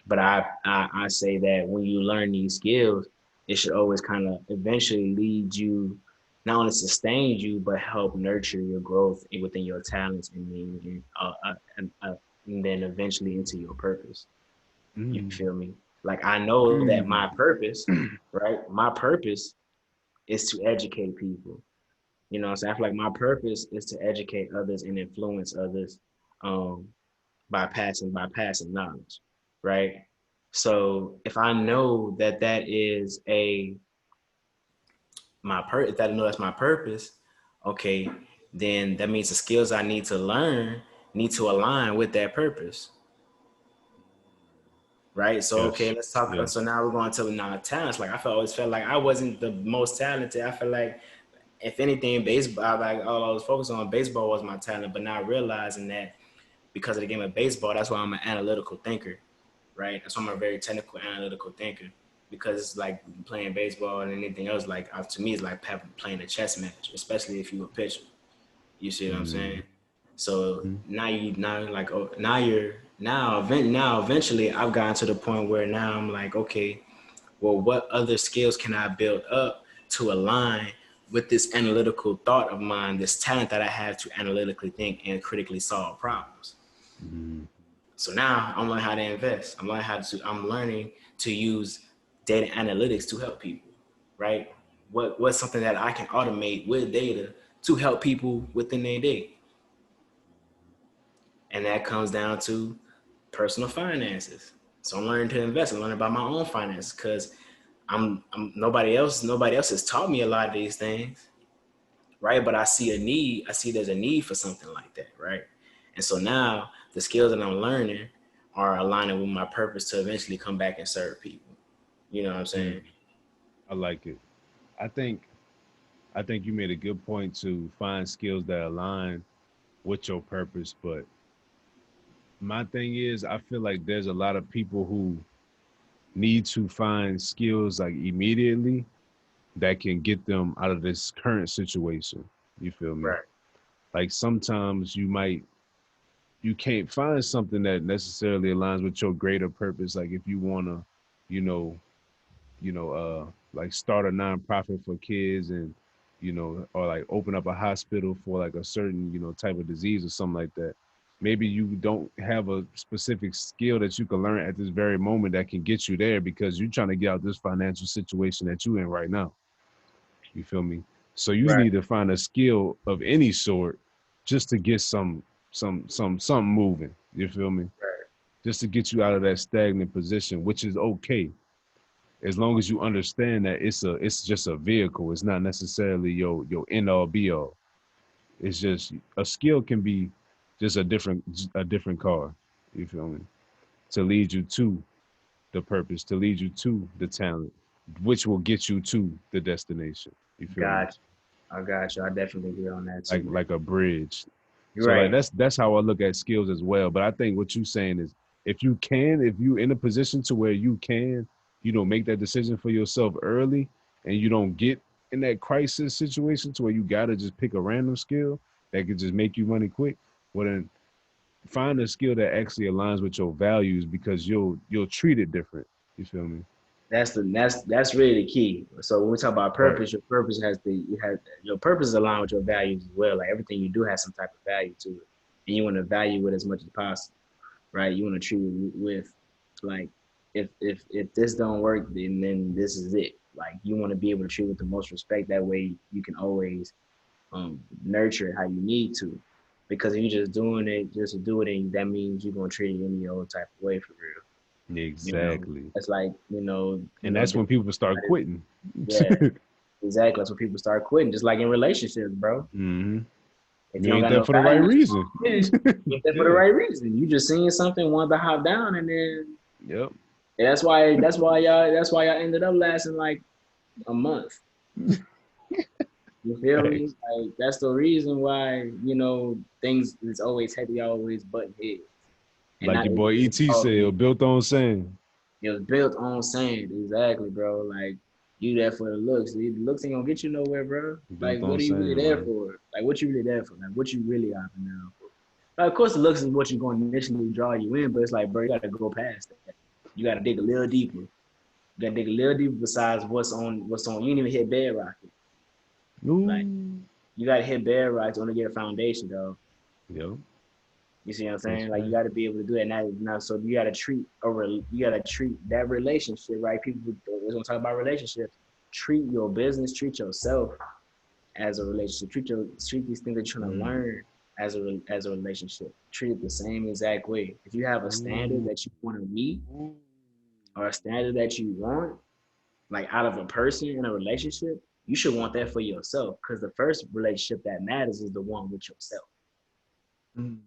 Speaker 1: But I say that when you learn these skills, it should always kind of eventually lead you, not only sustain you, but help nurture your growth within your talents and then eventually into your purpose. You
Speaker 2: Mm.
Speaker 1: feel me? Like I know that
Speaker 2: Mm.
Speaker 1: my purpose, right? My purpose is to educate people. You know what I'm saying? I feel like my purpose is to educate others and influence others um, by passing knowledge, right? So if I know that that is if I know that's my purpose, okay, then that means the skills I need to learn need to align with that purpose, right? So okay,
Speaker 2: Yes.
Speaker 1: let's talk. So
Speaker 2: Yes.
Speaker 1: now we're going to now talents. Like always felt like I wasn't the most talented. I feel like if anything, baseball, like all I was focused on, baseball was my talent, but now realizing that because of the game of baseball, that's why I'm an analytical thinker, right? That's why I'm a very technical analytical thinker because it's like playing baseball and anything else, like to me, it's like playing a chess match, especially if you're a pitcher. You see what I'm saying?
Speaker 2: Mm.
Speaker 1: So now you now like oh, now you're Now eventually I've gotten to the point where now I'm like, okay, well, what other skills can I build up to align with this analytical thought of mine, this talent that I have to analytically think and critically solve problems.
Speaker 2: Mhm.
Speaker 1: So now I'm learning how to invest. I'm learning to use data analytics to help people, right? What's something that I can automate with data to help people within their day? And that comes down to personal finances. So I'm learning to invest. I'm learning about my own finances because I'm nobody else has taught me a lot of these things, right? But I see a need. I see there's a need for something like that, right? And so now the skills that I'm learning are aligning with my purpose to eventually come back and serve people. You know what I'm
Speaker 2: Mm,
Speaker 1: saying?
Speaker 2: I like it. I think I think you made a good point to find skills that align with your purpose. But my thing is, I feel like there's a lot of people who need to find skills like immediately that can get them out of this current situation. You feel me?
Speaker 1: Right.
Speaker 2: Like sometimes you can't find something that necessarily aligns with your greater purpose. Like if you wanna, you know, like start a nonprofit for kids and, or like open up a hospital for like a certain, type of disease or something like that. Maybe you don't have a specific skill that you can learn at this very moment that can get you there because you're trying to get out this financial situation that you're in right now. You feel me? So you
Speaker 1: Right.
Speaker 2: need to find a skill of any sort just to get something moving. You feel me?
Speaker 1: Right.
Speaker 2: Just to get you out of that stagnant position, which is okay as long as you understand that it's just a vehicle. It's not necessarily your end all be all. It's just a skill can be just a different car. You feel me? To lead you to the purpose, to lead you to the talent, which will get you to the destination. You feel me?
Speaker 1: Gotcha. I got you. I definitely agree on that too,
Speaker 2: like
Speaker 1: man.
Speaker 2: like a bridge.
Speaker 1: You're
Speaker 2: So like
Speaker 1: right.
Speaker 2: that's how I look at skills as well. But I think what you're saying is if you in a position to where you can, make that decision for yourself early and you don't get in that crisis situation to where you gotta just pick a random skill that could just make you money quick, well then find a skill that actually aligns with your values because you'll treat it different. You feel me?
Speaker 1: That's really the key. So when we talk about
Speaker 2: Right.
Speaker 1: purpose, your purpose your purpose is aligned with your values as well. Like everything you do has some type of value to it, and you want to value it as much as possible, right? You want to treat it with like if this don't work, then this is it. Like you want to be able to treat it with the most respect. That way you can always nurture it how you need to. Because if you're just doing it just to do it, and that means you're gonna treat it any old type of way for real.
Speaker 2: Exactly.
Speaker 1: It's like
Speaker 2: And that's when people start quitting.
Speaker 1: yeah, exactly. That's when people start quitting. Just like in relationships, bro.
Speaker 2: Hmm.
Speaker 1: If you
Speaker 2: You
Speaker 1: don't
Speaker 2: ain't
Speaker 1: got
Speaker 2: there
Speaker 1: no
Speaker 2: for the right
Speaker 1: values,
Speaker 2: reason.
Speaker 1: yeah, you ain't there for the
Speaker 2: Yeah.
Speaker 1: right reason. You just seeing something, wanted to hop down, and then
Speaker 2: Yep.
Speaker 1: yeah, that's why y'all ended up lasting like a month. You feel me?
Speaker 2: Thanks.
Speaker 1: Like that's the reason why things is always heavy, always button heads, and
Speaker 2: Like
Speaker 1: not
Speaker 2: your boy E.T. said, built on sand.
Speaker 1: it was built on sand. Exactly, bro. Like you there for the looks. The looks ain't gonna get you nowhere, bro.
Speaker 2: Built
Speaker 1: Like
Speaker 2: on
Speaker 1: what are you really
Speaker 2: sand,
Speaker 1: there
Speaker 2: man.
Speaker 1: for? Like what you really there for? Like what you really out there now for? Like, of course, the looks is what you're going to initially draw you in, but it's like, bro, you got to go past that. You got to dig a little deeper. You got to dig a little deeper besides what's on. You ain't even hit bedrock. Like
Speaker 2: Ooh.
Speaker 1: you got to hit bedrock to get a foundation, though.
Speaker 2: Yep.
Speaker 1: You see what I'm
Speaker 2: That's
Speaker 1: saying? Like you
Speaker 2: right.
Speaker 1: got to be able to do that now. So you got to treat that relationship, right? People we're gonna talk about relationships. Treat your business, treat yourself as a relationship. Treat these things that you're trying to
Speaker 2: Mm.
Speaker 1: learn as a relationship. Treat it the same exact way. If you have a standard
Speaker 2: Ooh.
Speaker 1: that you want to meet
Speaker 2: Ooh.
Speaker 1: or a standard that you want, like out of a person in a relationship, you should want that for yourself. Because the first relationship that matters is the one with yourself.
Speaker 2: Mm.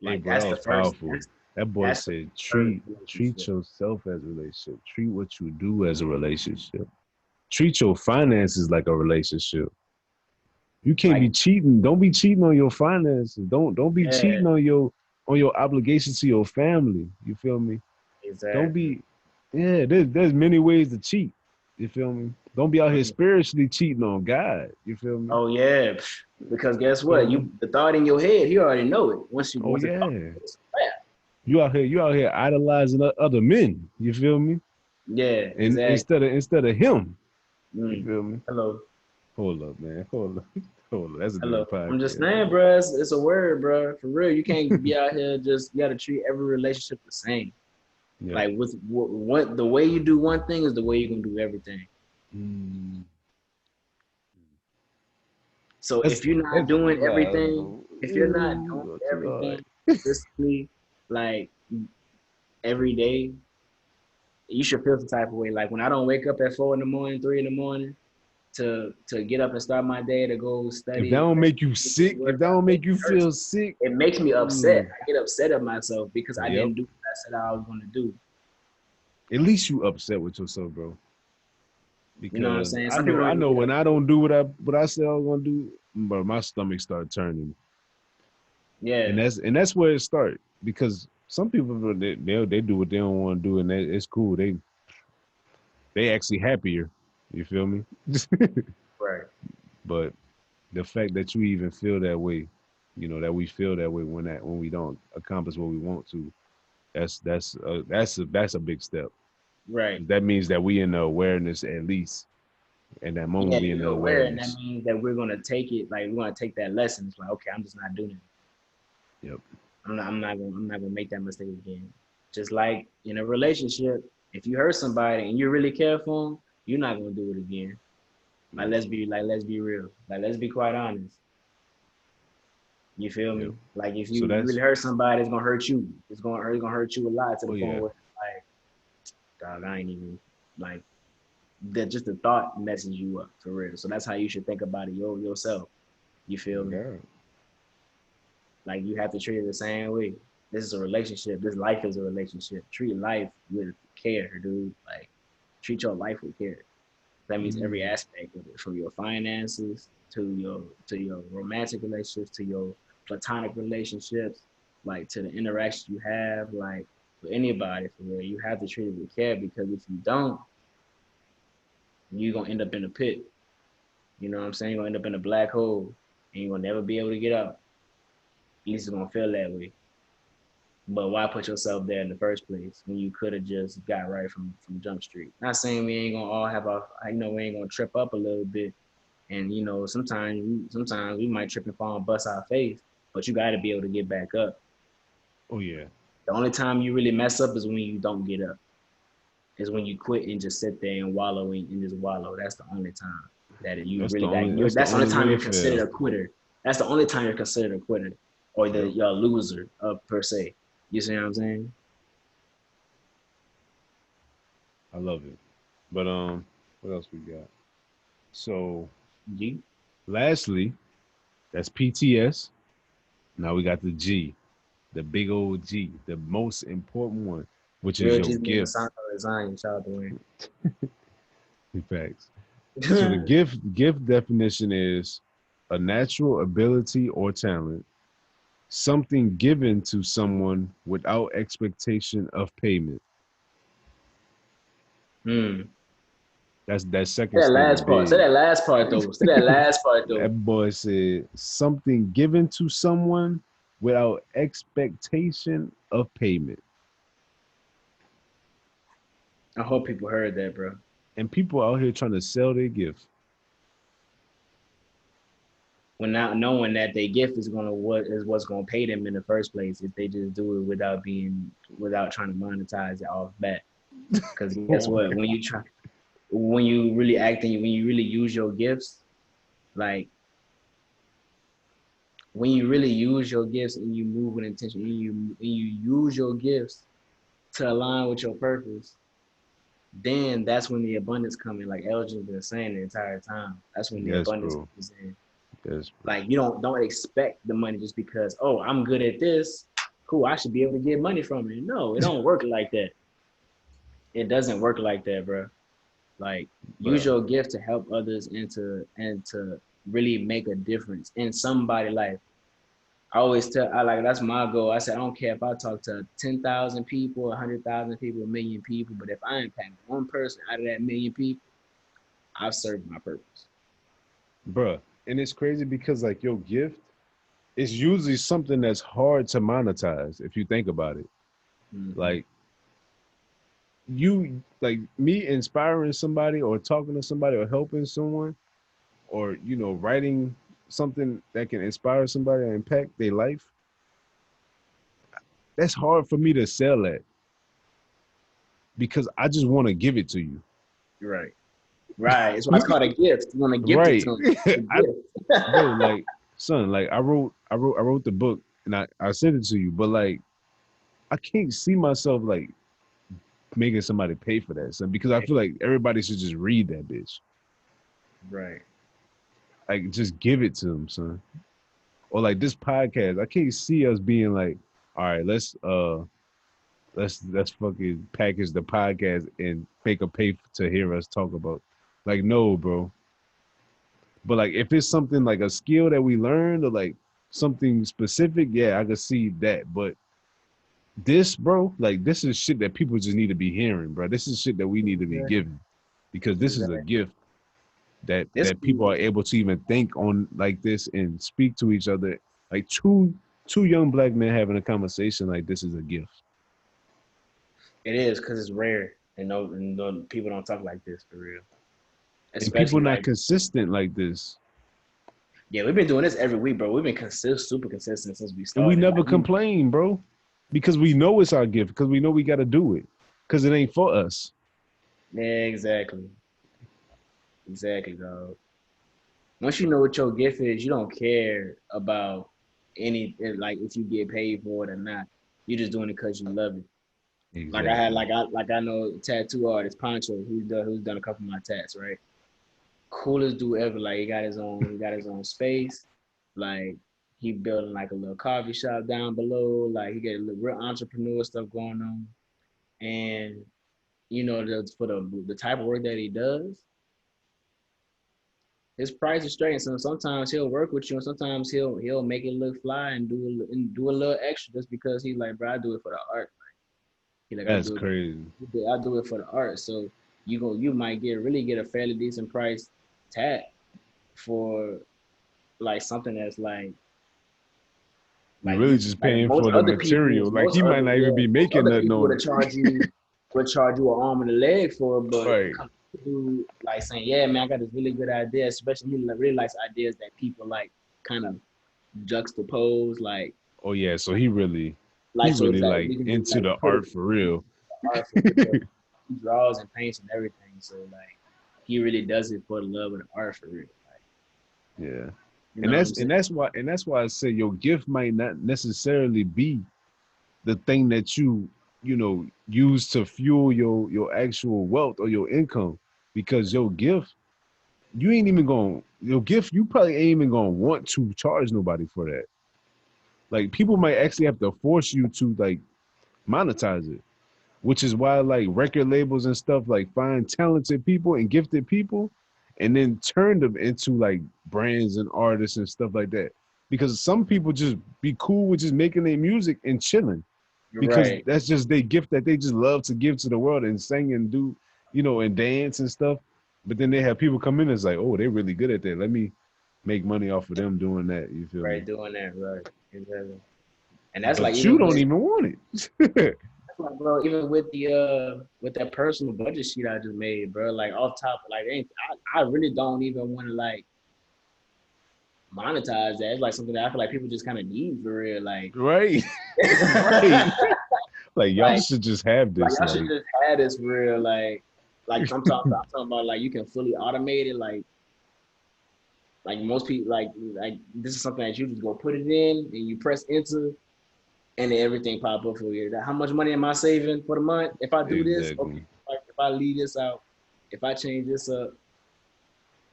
Speaker 2: Hey,
Speaker 1: Like
Speaker 2: bro, that
Speaker 1: that's the
Speaker 2: was
Speaker 1: first.
Speaker 2: powerful.
Speaker 1: That's
Speaker 2: That boy
Speaker 1: that's the
Speaker 2: said,
Speaker 1: first
Speaker 2: treat
Speaker 1: relationship.
Speaker 2: yourself as a relationship. Treat what you do as a relationship. Treat your finances like a relationship. You can't be
Speaker 1: Like
Speaker 2: cheating. Don't be cheating on your finances. Don't be
Speaker 1: yeah,
Speaker 2: cheating on your obligation to your family. You feel me? Don't
Speaker 1: exactly.
Speaker 2: be, yeah, there's many ways to cheat. You feel me? Don't be out here spiritually cheating on God. You feel me?
Speaker 1: Oh yeah, because
Speaker 2: You
Speaker 1: guess
Speaker 2: feel
Speaker 1: what?
Speaker 2: me?
Speaker 1: The thought in your head, you already know it. Once
Speaker 2: Oh
Speaker 1: the thought,
Speaker 2: yeah.
Speaker 1: it's a wrap.
Speaker 2: You out here idolizing other men. You feel me?
Speaker 1: Yeah,
Speaker 2: And
Speaker 1: exactly.
Speaker 2: instead of him. You
Speaker 1: Mm.
Speaker 2: feel me?
Speaker 1: Hello.
Speaker 2: Hold up, man. Hold up. Hold up. That's a
Speaker 1: Hello.
Speaker 2: different
Speaker 1: I'm just
Speaker 2: podcast,
Speaker 1: saying,
Speaker 2: man.
Speaker 1: bro. It's a word, bro. For real, you can't be out here just. You got to treat every relationship the same.
Speaker 2: Yep.
Speaker 1: Like with what the way you do one thing is the way you're gonna do everything.
Speaker 2: Mm.
Speaker 1: So if you're not
Speaker 2: That's
Speaker 1: doing
Speaker 2: nah,
Speaker 1: everything,
Speaker 2: bro.
Speaker 1: if you're not doing
Speaker 2: Ooh, too hard.
Speaker 1: everything consistently, like every day, you should feel some type of way. Like when I don't wake up at 4 in the morning, 3 in the morning, to get up and start my day to go
Speaker 2: If that
Speaker 1: study,
Speaker 2: don't make you sick, if that don't make you feel sick,
Speaker 1: it makes me upset.
Speaker 2: mm,
Speaker 1: I get upset at myself because I
Speaker 2: yep.
Speaker 1: didn't do what I said I was going to do.
Speaker 2: At least you upset with yourself, bro.
Speaker 1: You know what I'm
Speaker 2: Because
Speaker 1: saying? Some people don't
Speaker 2: I
Speaker 1: even
Speaker 2: know
Speaker 1: get
Speaker 2: when I
Speaker 1: upset.
Speaker 2: don't do what I said I was gonna do, bro, my stomach start turning.
Speaker 1: Yeah,
Speaker 2: And that's where it starts. Because some people bro, they do what they don't want to do, and it's cool. They actually happier. You feel me?
Speaker 1: right.
Speaker 2: But the fact that you even feel that way, that we feel that way when we don't accomplish what we want to, that's a big step.
Speaker 1: Right.
Speaker 2: That means that we in the awareness at least. In that moment,
Speaker 1: Yeah,
Speaker 2: we in the
Speaker 1: you're aware, and that
Speaker 2: awareness.
Speaker 1: means that we're gonna take it. Like we're gonna take that lesson. It's like, okay, I'm just not doing it.
Speaker 2: Yep.
Speaker 1: I'm not gonna make that mistake again. Just like in a relationship, if you hurt somebody and you really care for them, you're not gonna do it again.
Speaker 2: Yep.
Speaker 1: Like let's be real. Like let's be quite honest. You feel
Speaker 2: Yep.
Speaker 1: me? Like if
Speaker 2: So
Speaker 1: you
Speaker 2: that's
Speaker 1: really hurt somebody, it's gonna hurt you. It's gonna hurt you a lot to the
Speaker 2: oh
Speaker 1: point
Speaker 2: yeah.
Speaker 1: where like, dog, I ain't even like that. Just the thought messes you up for real. So that's how you should think about it yourself. You feel me?
Speaker 2: Yeah.
Speaker 1: Like you have to treat it the same way. This is a relationship. This life is a relationship. Treat life with care, dude. Like treat your life with care. That means every
Speaker 2: Mm.
Speaker 1: aspect of it, from your finances to your romantic relationships, to your platonic relationships, like to the interactions you have, like with anybody for real. You have to treat it with care because if you don't, you're gonna end up in a pit. You know what I'm saying? You're gonna end up in a black hole and you're gonna never be able to get out. At least it's gonna feel that way. But why put yourself there in the first place when you could have just got right from Jump Street? Not saying we ain't gonna all have our, I know we ain't gonna trip up a little bit, and sometimes we might trip and fall and bust our face, but you got to be able to get back up.
Speaker 2: Oh yeah.
Speaker 1: The only time you really mess up is when you don't get up. Is when you quit and just sit there and wallow and just wallow. That's the only time that you really got.
Speaker 2: That's the
Speaker 1: That's the only
Speaker 2: only
Speaker 1: time
Speaker 2: way
Speaker 1: you're
Speaker 2: to fail.
Speaker 1: considered a quitter. That's the only time you're considered a quitter or
Speaker 2: Yep.
Speaker 1: you're a loser per se. You see what I'm saying?
Speaker 2: I love it. But what else we got? So
Speaker 1: G.
Speaker 2: lastly, that's PTS. Now we got the G, the big old G, the most important one, which is
Speaker 1: Real
Speaker 2: your
Speaker 1: G's name is
Speaker 2: gift.
Speaker 1: Lasagna. Shout out to Wayne.
Speaker 2: In fact. So the gift definition is a natural ability or talent, something given to someone without expectation of payment.
Speaker 1: Hmm.
Speaker 2: That's that second
Speaker 1: Say that
Speaker 2: statement
Speaker 1: last part. Say
Speaker 2: big.
Speaker 1: that last part though. Say that last part though.
Speaker 2: That boy said something given to someone without expectation of payment.
Speaker 1: I hope people heard that, bro.
Speaker 2: And people out here trying to sell their gift.
Speaker 1: When not knowing that their gift is what's gonna pay them in the first place if they just do it without trying to monetize it off bat. Because guess what? When you really use your gifts, like when you really use your gifts and you move with intention, and you use your gifts to align with your purpose, then that's when the abundance comes in. Like Elgin's been saying the entire time. That's when the
Speaker 2: Yes,
Speaker 1: abundance
Speaker 2: bro.
Speaker 1: comes in.
Speaker 2: Yes, bro.
Speaker 1: Like you don't expect the money just because, oh, I'm good at this. Cool, I should be able to get money from it. No, it don't work like that. It doesn't work like that, bro. Like use
Speaker 2: Bro.
Speaker 1: your gift to help others and to really make a difference in somebody's life. I always tell I like that's my goal. I said I don't care if I talk to 10,000 people, 100,000 people, a million people, but if I impact one person out of that million people, I've served my purpose.
Speaker 2: Bruh. And it's crazy because your gift is usually something that's hard to monetize if you think about it.
Speaker 1: Mm-hmm.
Speaker 2: Like you, like me inspiring somebody or talking to somebody or helping someone or, writing something that can inspire somebody and impact their life. That's hard for me to sell at because I just want to give it to you.
Speaker 1: Right. Right. It's why it's called a gift. You want to gift it
Speaker 2: Right.
Speaker 1: to him. It's a
Speaker 2: I,
Speaker 1: gift.
Speaker 2: bro, like, son, like I wrote the book and I sent it to you, but like I can't see myself like making somebody pay for that, son, because I feel like everybody should just read that bitch.
Speaker 1: Right.
Speaker 2: Like just give it to them, son. Or like this podcast, I can't see us being like, all right, let's fucking package the podcast and make a pay to hear us talk about. Like, no, bro. But like if it's something like a skill that we learned or like something specific, yeah, I could see that. But this, bro, like this is shit that people just need to be hearing, bro. This is shit that we need to be
Speaker 1: Exactly.
Speaker 2: given because this is a
Speaker 1: Exactly.
Speaker 2: gift that
Speaker 1: This
Speaker 2: people are able to even think on like this and speak to each other. Like two young black men having a conversation like this is a gift.
Speaker 1: it is because it's rare, and no people don't talk like this for real.
Speaker 2: And people
Speaker 1: Especially
Speaker 2: not
Speaker 1: like,
Speaker 2: consistent like this.
Speaker 1: yeah, we've been doing this every week, bro. We've been super consistent since we
Speaker 2: And we
Speaker 1: started.
Speaker 2: never
Speaker 1: Like,
Speaker 2: complain, bro. Because we know it's our gift, because we know we gotta do it. Because it ain't for us.
Speaker 1: yeah, exactly, exactly, dog. Once you know what your gift is, you don't care about any like if you get paid for it or not. You're just doing it because you love it. Like I had
Speaker 2: Exactly.
Speaker 1: like I know tattoo artist Poncho who's done a couple of my tats, right? Coolest dude ever. Like he got his own space. Like he building like a little coffee shop down below. Like he got a little real entrepreneur stuff going on. And for the type of work that he does, his price is straight. And so sometimes he'll work with you, and sometimes he'll make it look fly and do a little extra just because he's like, bro, I do it for the art. He like,
Speaker 2: That's crazy.
Speaker 1: I do it for the art. So you might really get a fairly decent price tat for like something that's
Speaker 2: You're really
Speaker 1: you
Speaker 2: just
Speaker 1: like
Speaker 2: paying for the material. Like he might not even be
Speaker 1: most
Speaker 2: making
Speaker 1: other
Speaker 2: nothing
Speaker 1: people
Speaker 2: on it.
Speaker 1: would charge you an arm and a leg for it, but
Speaker 2: Right.
Speaker 1: you like saying, yeah, man, I got this really good idea, especially he really likes ideas that people like kind of juxtapose,
Speaker 2: Oh yeah, so he really
Speaker 1: so it's like
Speaker 2: like
Speaker 1: we can do
Speaker 2: into
Speaker 1: like
Speaker 2: the
Speaker 1: put it
Speaker 2: art for real.
Speaker 1: art for real. He draws and paints and everything, so like he really does it for the love of the art for real. Like,
Speaker 2: Yeah.
Speaker 1: you
Speaker 2: And
Speaker 1: know what I'm
Speaker 2: that's
Speaker 1: saying?
Speaker 2: and that's why I say your gift might not necessarily be the thing that you use to fuel your actual wealth or your income because your gift you ain't even going your gift you probably ain't even going to want to charge nobody for that. Like people might actually have to force you to like monetize it, which is why like record labels and stuff like find talented people and gifted people and then turn them into like brands and artists and stuff like that, because some people just be cool with just making their music and chilling because
Speaker 1: Right.
Speaker 2: that's just their gift that they just love to give to the world and sing and do, and dance and stuff. But then they have people come in and it's like, oh, they're really good at that. Let me make money off of them doing that. You feel me?
Speaker 1: Right, doing that, right. Exactly. And that's like
Speaker 2: But you
Speaker 1: even
Speaker 2: don't
Speaker 1: with
Speaker 2: even want it.
Speaker 1: that's like, bro, even with that personal budget sheet I just made, bro. Like off top, like I really don't even want to like monetize that. It's like something that I feel like people just kind of need for real. Like,
Speaker 2: Right. Right. Like y'all
Speaker 1: like,
Speaker 2: should just have
Speaker 1: like
Speaker 2: this.
Speaker 1: y'all should
Speaker 2: Like
Speaker 1: just have this for real. Like I'm talking about like you can fully automate it. Like most people, like this is something that you just go put it in and you press enter and then everything pop up for you. How much money am I saving for the month? If I do this, okay.
Speaker 2: exactly.
Speaker 1: Like if I leave this out, if I change this up,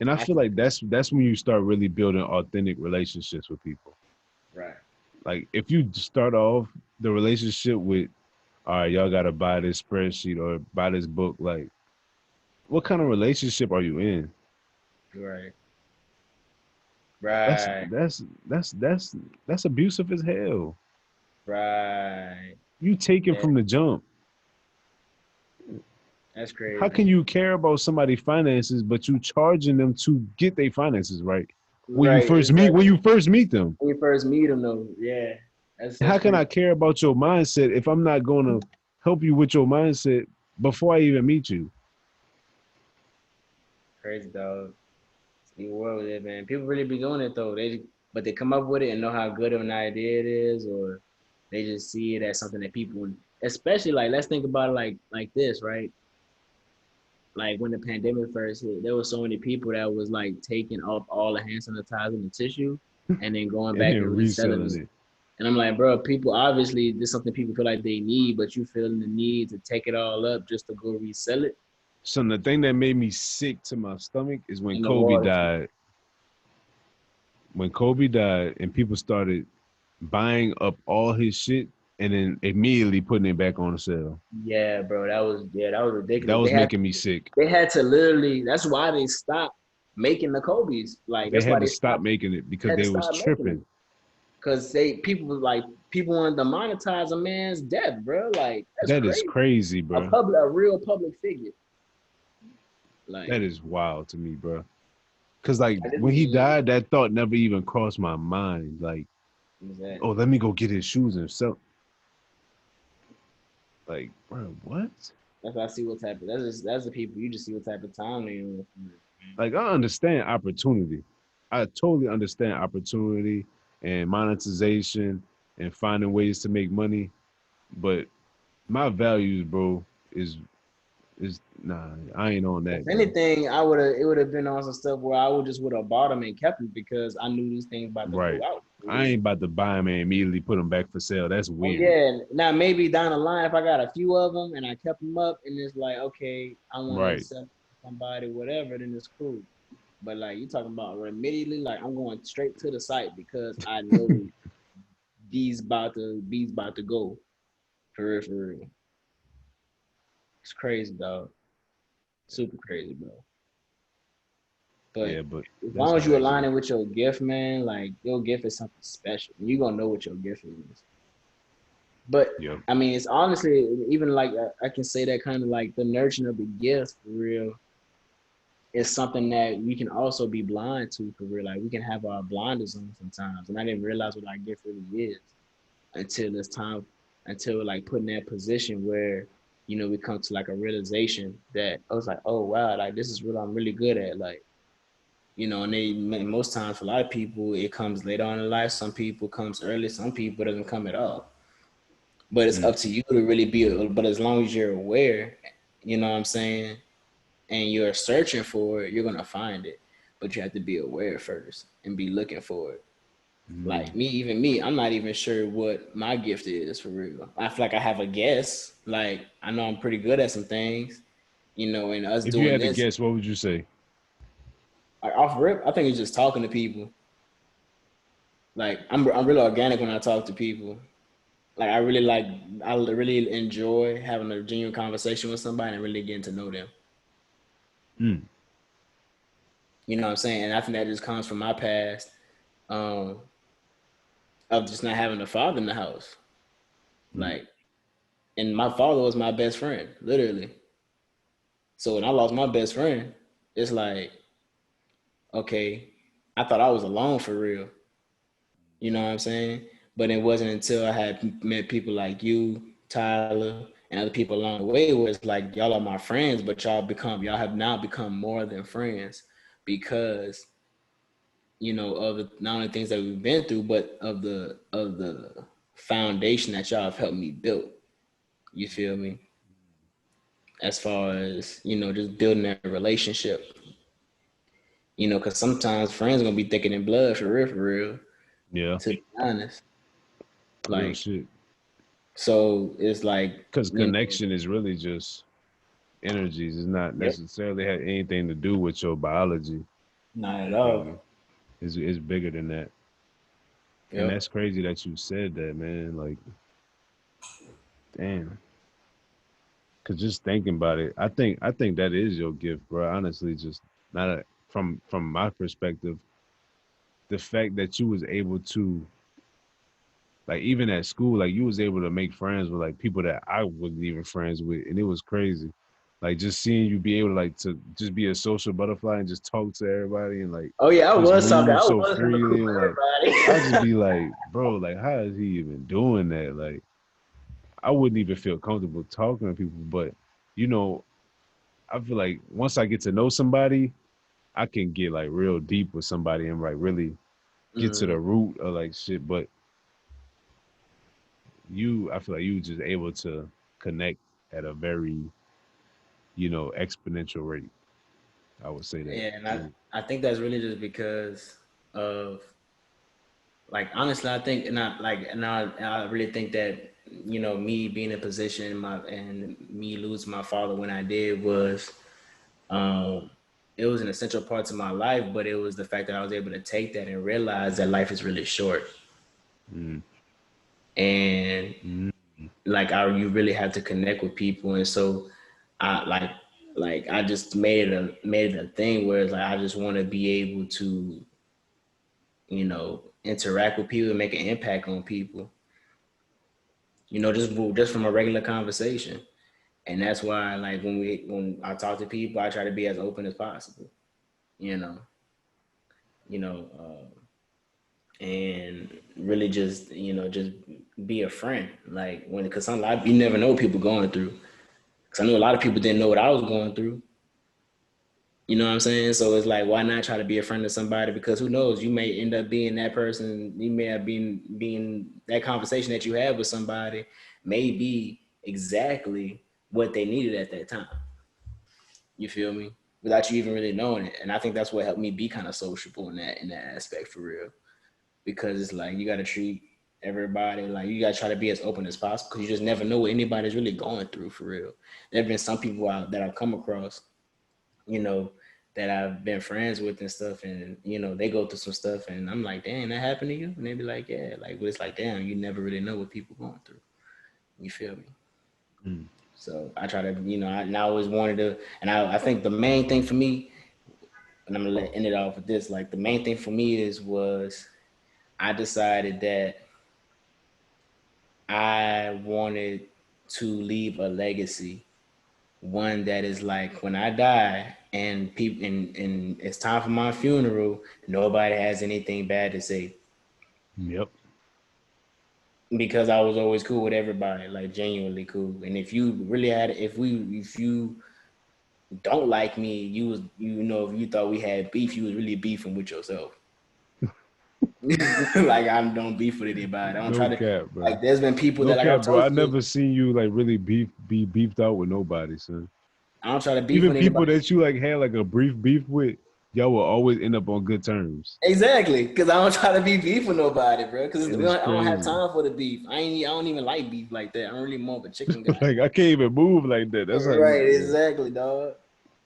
Speaker 2: And I
Speaker 1: I
Speaker 2: feel
Speaker 1: can
Speaker 2: like that's when you start really building authentic relationships with people.
Speaker 1: right.
Speaker 2: Like if you start off the relationship with, all right, y'all gotta buy this spreadsheet or buy this book, like what kind of relationship are you in?
Speaker 1: Right.
Speaker 2: That's
Speaker 1: Right.
Speaker 2: that's that's that's that's abusive as hell.
Speaker 1: Right.
Speaker 2: You take it
Speaker 1: Yeah,
Speaker 2: from the jump.
Speaker 1: that's
Speaker 2: How
Speaker 1: crazy.
Speaker 2: can you care about somebody's finances, but you charging them to get their finances right
Speaker 1: Right,
Speaker 2: when
Speaker 1: exactly.
Speaker 2: you first meet them?
Speaker 1: When you first meet them though, yeah.
Speaker 2: How
Speaker 1: That's
Speaker 2: can
Speaker 1: crazy.
Speaker 2: I care about your mindset if I'm not going to help you with your mindset before I even meet you?
Speaker 1: Crazy, dog. It's the world we live in. People really be doing it though. But they come up with it and know how good of an idea it is, or they just see it as something that people, especially like let's think about it like this, right? Like when the pandemic first hit, there was so many people that was like taking off all the hand sanitizer and the tissue, and then going
Speaker 2: And
Speaker 1: back
Speaker 2: then
Speaker 1: and reselling
Speaker 2: reselling
Speaker 1: it.
Speaker 2: it.
Speaker 1: And I'm like, bro, people obviously this is something people feel like they need, but you feeling the need to take it all up just to go resell it
Speaker 2: So the thing that made me sick to my stomach is when
Speaker 1: in the
Speaker 2: Kobe
Speaker 1: water.
Speaker 2: died. When Kobe died and people started buying up all his shit and then immediately putting it back on sale.
Speaker 1: That was
Speaker 2: That
Speaker 1: ridiculous.
Speaker 2: was making me sick.
Speaker 1: They had to literally. That's why they stopped making the Kobe's. Like
Speaker 2: They
Speaker 1: that's why
Speaker 2: had to
Speaker 1: they
Speaker 2: stop making it because
Speaker 1: had to
Speaker 2: they was
Speaker 1: stop making it
Speaker 2: tripping.
Speaker 1: because people wanted to monetize a man's death, bro. Like that's
Speaker 2: That is
Speaker 1: crazy.
Speaker 2: crazy, bro.
Speaker 1: A real public figure. Like
Speaker 2: That is wild to me, bro. Cause like
Speaker 1: this
Speaker 2: when he
Speaker 1: is
Speaker 2: died, that thought never even crossed my mind. Like, oh,
Speaker 1: exactly.
Speaker 2: let me go get his shoes and sell. Like, bro, what?
Speaker 1: That's why I see what type of that's the people you just see what type of time they on.
Speaker 2: Like, I understand opportunity. I totally understand opportunity and monetization and finding ways to make money. But my values, bro, is nah. I ain't on
Speaker 1: If
Speaker 2: that, bro.
Speaker 1: anything, it would have been on some stuff where would have bought them and kept them because I knew these things about to go
Speaker 2: Right.
Speaker 1: out.
Speaker 2: I ain't about to buy them and immediately put them back for sale. That's
Speaker 1: Oh
Speaker 2: weird.
Speaker 1: yeah. Now maybe down the line, if I got a few of them and I kept them up, and it's like, okay, I want to
Speaker 2: Right.
Speaker 1: sell somebody, whatever, then it's cool. But like you talking about immediately, like I'm going straight to the site because I know these about to go for real, for real. It's crazy, dog. Super crazy, bro. But
Speaker 2: Yeah, but
Speaker 1: as
Speaker 2: that's
Speaker 1: long as
Speaker 2: how
Speaker 1: you
Speaker 2: that
Speaker 1: align
Speaker 2: goes.
Speaker 1: it with your gift, man, like your gift is something special. You gonna know what your gift is. But
Speaker 2: Yep.
Speaker 1: I mean, it's honestly even like I can say that kind of like the nurturing of the gift for real is something that we can also be blind to for real. Like we can have our blinders on sometimes, and I didn't realize what our gift really is until it's time, until like put in that position where we come to like a realization that I was like, oh wow, like this is what I'm really good at, like. And most times for a lot of people, it comes later on in life. Some people comes early. Some people doesn't come at all. But it's
Speaker 2: Mm.
Speaker 1: up to you to really be. But as long as you're aware, you know what I'm saying, and you're searching for it, you're gonna find it. But you have to be aware first and be looking for it.
Speaker 2: Mm.
Speaker 1: Like even me, I'm not even sure what my gift is for real. I feel like I have a guess. Like I know I'm pretty good at some things, and us
Speaker 2: If you
Speaker 1: doing
Speaker 2: had to
Speaker 1: this,
Speaker 2: guess, what would you say?
Speaker 1: like off rip, I think it's just talking to people. Like I'm really organic when I talk to people. Like I really enjoy having a genuine conversation with somebody and really getting to know them.
Speaker 2: Mm.
Speaker 1: You know what I'm saying? And I think that just comes from my past um, of just not having a father in the house.
Speaker 2: Mm.
Speaker 1: Like, and my father was my best friend, literally. So when I lost my best friend, it's like, okay, I thought I was alone for real. You know what I'm saying? But it wasn't until I had met people like you, Tyler, and other people along the way where it's like y'all are my friends, but y'all have now become more than friends because of not only things that we've been through, but of the foundation that y'all have helped me build. You feel me? As far as just building that relationship. Because sometimes friends are gonna be thicker than blood for real.
Speaker 2: Yeah.
Speaker 1: To be honest,
Speaker 2: Real
Speaker 1: like
Speaker 2: shit.
Speaker 1: so, it's like
Speaker 2: Because connection is really just energies. It's not
Speaker 1: yep,
Speaker 2: necessarily had anything to do with your biology.
Speaker 1: not at
Speaker 2: You feel
Speaker 1: all.
Speaker 2: me? It's bigger than that. And
Speaker 1: Yep.
Speaker 2: that's crazy that you said that, man. Like, damn. Cause just thinking about it, I think that is your gift, bro. Honestly, just not from my perspective, the fact that you was able to, like, even at school, like you was able to make friends with like people that I wasn't even friends with, and it was crazy. Like just seeing you be able to like to just be a social butterfly and just talk to everybody and like
Speaker 1: Oh yeah, I
Speaker 2: just
Speaker 1: was talking.
Speaker 2: move
Speaker 1: I
Speaker 2: so
Speaker 1: was in the cool
Speaker 2: freely and
Speaker 1: for
Speaker 2: like I just
Speaker 1: everybody.
Speaker 2: be like, bro, like how is he even doing that? Like I wouldn't even feel comfortable talking to people, but you know, I feel like once I get to know somebody, I can get like real deep with somebody and like really get to the
Speaker 1: Mm,
Speaker 2: root of like shit. But I feel like you just able to connect at a very, exponential rate. I would say that.
Speaker 1: yeah, and
Speaker 2: You,
Speaker 1: I think that's really just because of like honestly, I think and I really think that me being in a position and me losing my father when I did was um it was an essential part to my life, but it was the fact that I was able to take that and realize that life is really short
Speaker 2: mm,
Speaker 1: and
Speaker 2: mm,
Speaker 1: like you really have to connect with people, and so I I just made it a thing where it's like I just want to be able to interact with people and make an impact on people, just from a regular conversation. And that's why, like, when I talk to people, I try to be as open as possible, you know, you know, and really just be a friend. Like because you never know what people going through. Because I know a lot of people didn't know what I was going through. You know what I'm saying? So it's like, why not try to be a friend to somebody? Because who knows? You may end up being that person. You may have been being that conversation that you have with somebody may be exactly what they needed at that time. You feel me? Without you even really knowing it. And I think that's what helped me be kind of sociable in that aspect for real. Because it's like you gotta treat everybody like you gotta try to be as open as possible because you just never know what anybody's really going through for real. There have been some people out that I've come across, you know, that I've been friends with and stuff, and they go through some stuff, and I'm like, damn, that happened to you? And they be like, yeah, like, but it's like, damn, you never really know what people going through. You feel me?
Speaker 2: mm.
Speaker 1: So I try to, and I always wanted to, and I think the main thing for me, and I'm gonna end it off with this, like the main thing for me was I decided that I wanted to leave a legacy, one that is like when I die and people and it's time for my funeral, nobody has anything bad to say
Speaker 2: Yep.
Speaker 1: because I was always cool with everybody, like genuinely cool. And if you really had, if you don't like me, if you thought we had beef, you was really beefing with yourself. Like I don't beef with anybody. I don't try
Speaker 2: No
Speaker 1: to
Speaker 2: cap, bro.
Speaker 1: like. There's been people
Speaker 2: No
Speaker 1: that like
Speaker 2: cap,
Speaker 1: I've
Speaker 2: bro.
Speaker 1: told
Speaker 2: I
Speaker 1: you,
Speaker 2: never seen you like really be beefed out with nobody, son.
Speaker 1: I don't try to beef
Speaker 2: Even
Speaker 1: with
Speaker 2: people
Speaker 1: anybody.
Speaker 2: that you like had like a brief beef with, y'all will always end up on good terms.
Speaker 1: Exactly, because I don't try to be beef with nobody, bro. Because
Speaker 2: And it's
Speaker 1: I don't have
Speaker 2: crazy.
Speaker 1: time for the beef. I don't even like beef like that. I'm really more of a chicken guy.
Speaker 2: Like I can't even move like that. That's how
Speaker 1: Right,
Speaker 2: you,
Speaker 1: exactly, dog.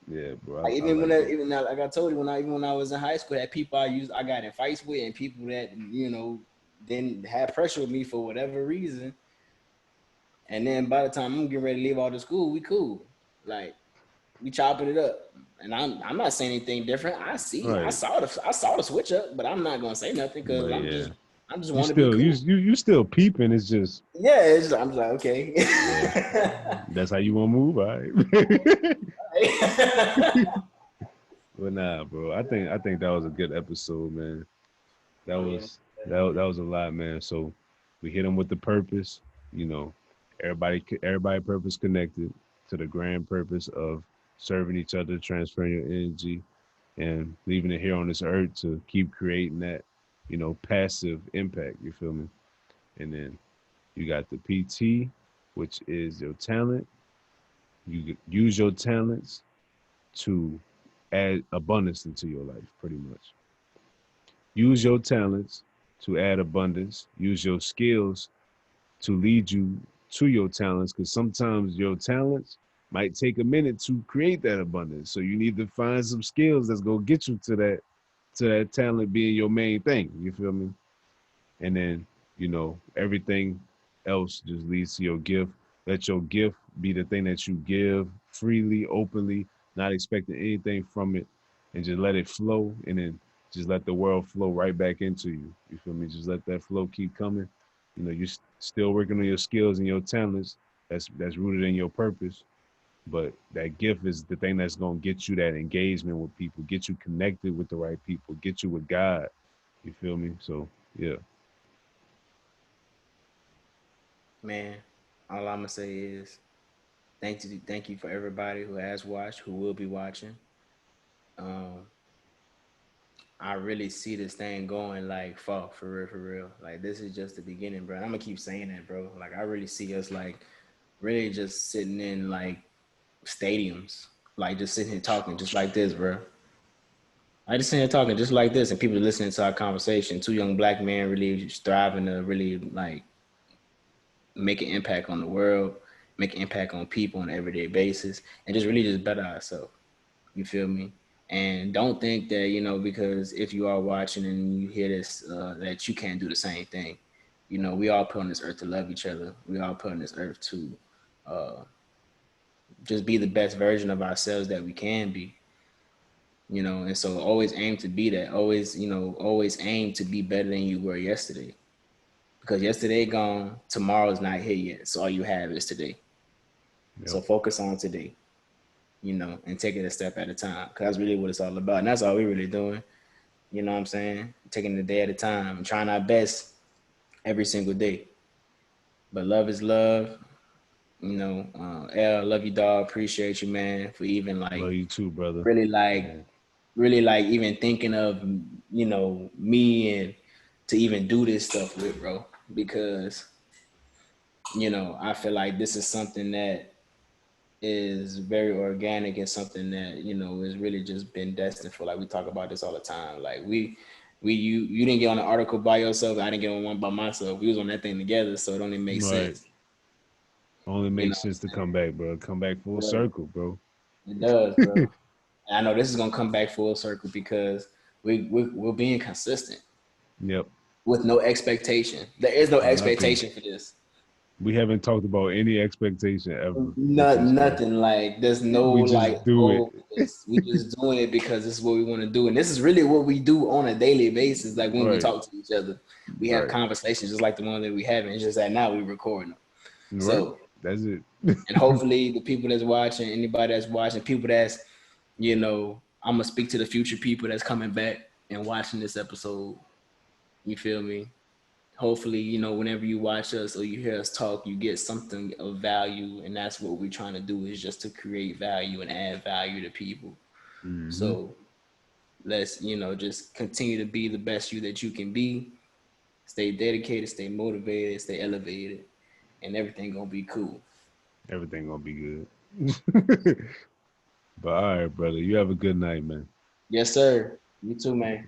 Speaker 2: yeah,
Speaker 1: Like
Speaker 2: bro. I
Speaker 1: even
Speaker 2: like that.
Speaker 1: even now, like I told you, even when I was in high school, that people I got in fights with, and people that didn't have pressure with me for whatever reason. And then by the time I'm getting ready to leave out of school, we cool. Like we chopping it up. And I'm not saying anything different.
Speaker 2: Right.
Speaker 1: I saw the switch up, but I'm not gonna say nothing because
Speaker 2: But yeah,
Speaker 1: I just
Speaker 2: you
Speaker 1: want to be
Speaker 2: still
Speaker 1: cool.
Speaker 2: you still peeping. It's just
Speaker 1: I'm just like, okay.
Speaker 2: yeah. That's how you want to move, all right? But nah, bro. I think that was a good episode, man. That
Speaker 1: Oh yeah.
Speaker 2: was that was a lot, man. So we hit them with the purpose. You know, everybody purpose connected to the grand purpose of serving each other, transferring your energy, and leaving it here on this earth to keep creating that, passive impact. You feel me? And then you got the PT, which is your talent. You use your talents to add abundance into your life, pretty much. Use your talents to add abundance. Use your skills to lead you to your talents, because sometimes your talents might take a minute to create that abundance. So you need to find some skills that's gonna get you to that talent being your main thing. You feel me? And then, everything else just leads to your gift. Let your gift be the thing that you give freely, openly, not expecting anything from it, and just let it flow. And then just let the world flow right back into you. You feel me? Just let that flow keep coming. You're still working on your skills and your talents. That's rooted in your purpose. But that gift is the thing that's gonna get you that engagement with people, get you connected with the right people, get you with God. You feel me? So yeah.
Speaker 1: Man, all I'm gonna say is thank you for everybody who has watched, who will be watching. Um, I really see this thing going like for real, for real. Like this is just the beginning, bro. And I'm gonna keep saying that, bro. Like I really see us like really just sitting in like stadiums, like just sitting here talking just like this, bro. I just sitting here talking just like this, and people listening to our conversation. Two young black men really striving to really like make an impact on the world, make an impact on people on an everyday basis, and just really just better ourselves. You feel me? And don't think that, because if you are watching and you hear this, that you can't do the same thing. We all put on this earth to love each other. We all put on this earth to uh, just be the best version of ourselves that we can be. And so always aim to be that. Always aim to be better than you were yesterday. Because yesterday gone, tomorrow's not here yet. So all you have is today.
Speaker 2: Yep.
Speaker 1: So focus on today. And take it a step at a time. Because that's really what it's all about. And that's all we're really doing. You know what I'm saying? Taking the day at a time and trying our best every single day. But love is love. L, love you, dog. Appreciate you, man, for even like
Speaker 2: Love you too, brother.
Speaker 1: really like
Speaker 2: Yeah.
Speaker 1: really like even thinking of, me and to even do this stuff with, bro. Because, I feel like this is something that is very organic and something that is really just been destined for. Like we talk about this all the time. Like you didn't get on an article by yourself. I didn't get on one by myself. We was on that thing together, so it only makes
Speaker 2: Right.
Speaker 1: sense.
Speaker 2: Only
Speaker 1: You know
Speaker 2: makes sense to come back, bro. Come back full
Speaker 1: what I'm saying?
Speaker 2: circle, bro.
Speaker 1: It does, bro. And I know this is gonna come back full circle because we're being consistent
Speaker 2: Yep.
Speaker 1: with no expectation. There is no
Speaker 2: Nothing.
Speaker 1: expectation for this.
Speaker 2: We haven't talked about any expectation ever with
Speaker 1: Not
Speaker 2: this, bro.
Speaker 1: nothing like there's no
Speaker 2: We just
Speaker 1: like
Speaker 2: do it.
Speaker 1: oh we just doing it because this is what we want to do, and this is really what we do on a daily basis. Like when we
Speaker 2: Right.
Speaker 1: talk to each other, we have
Speaker 2: Right.
Speaker 1: conversations just like the one that we have. It's just that now we're recording them.
Speaker 2: Right.
Speaker 1: So
Speaker 2: That's it.
Speaker 1: and hopefully the people that's watching, anybody that's watching, people that's I'm gonna speak to the future people that's coming back and watching this episode. You feel me? Hopefully, whenever you watch us or you hear us talk, you get something of value. And that's what we're trying to do, is just to create value and add value to people.
Speaker 2: Mm-hmm.
Speaker 1: So let's, just continue to be the best you that you can be. Stay dedicated, stay motivated, stay elevated, and everything gonna be cool.
Speaker 2: Everything gonna be good. But all right, brother. You have a good night, man.
Speaker 1: Yes, sir. You too, man.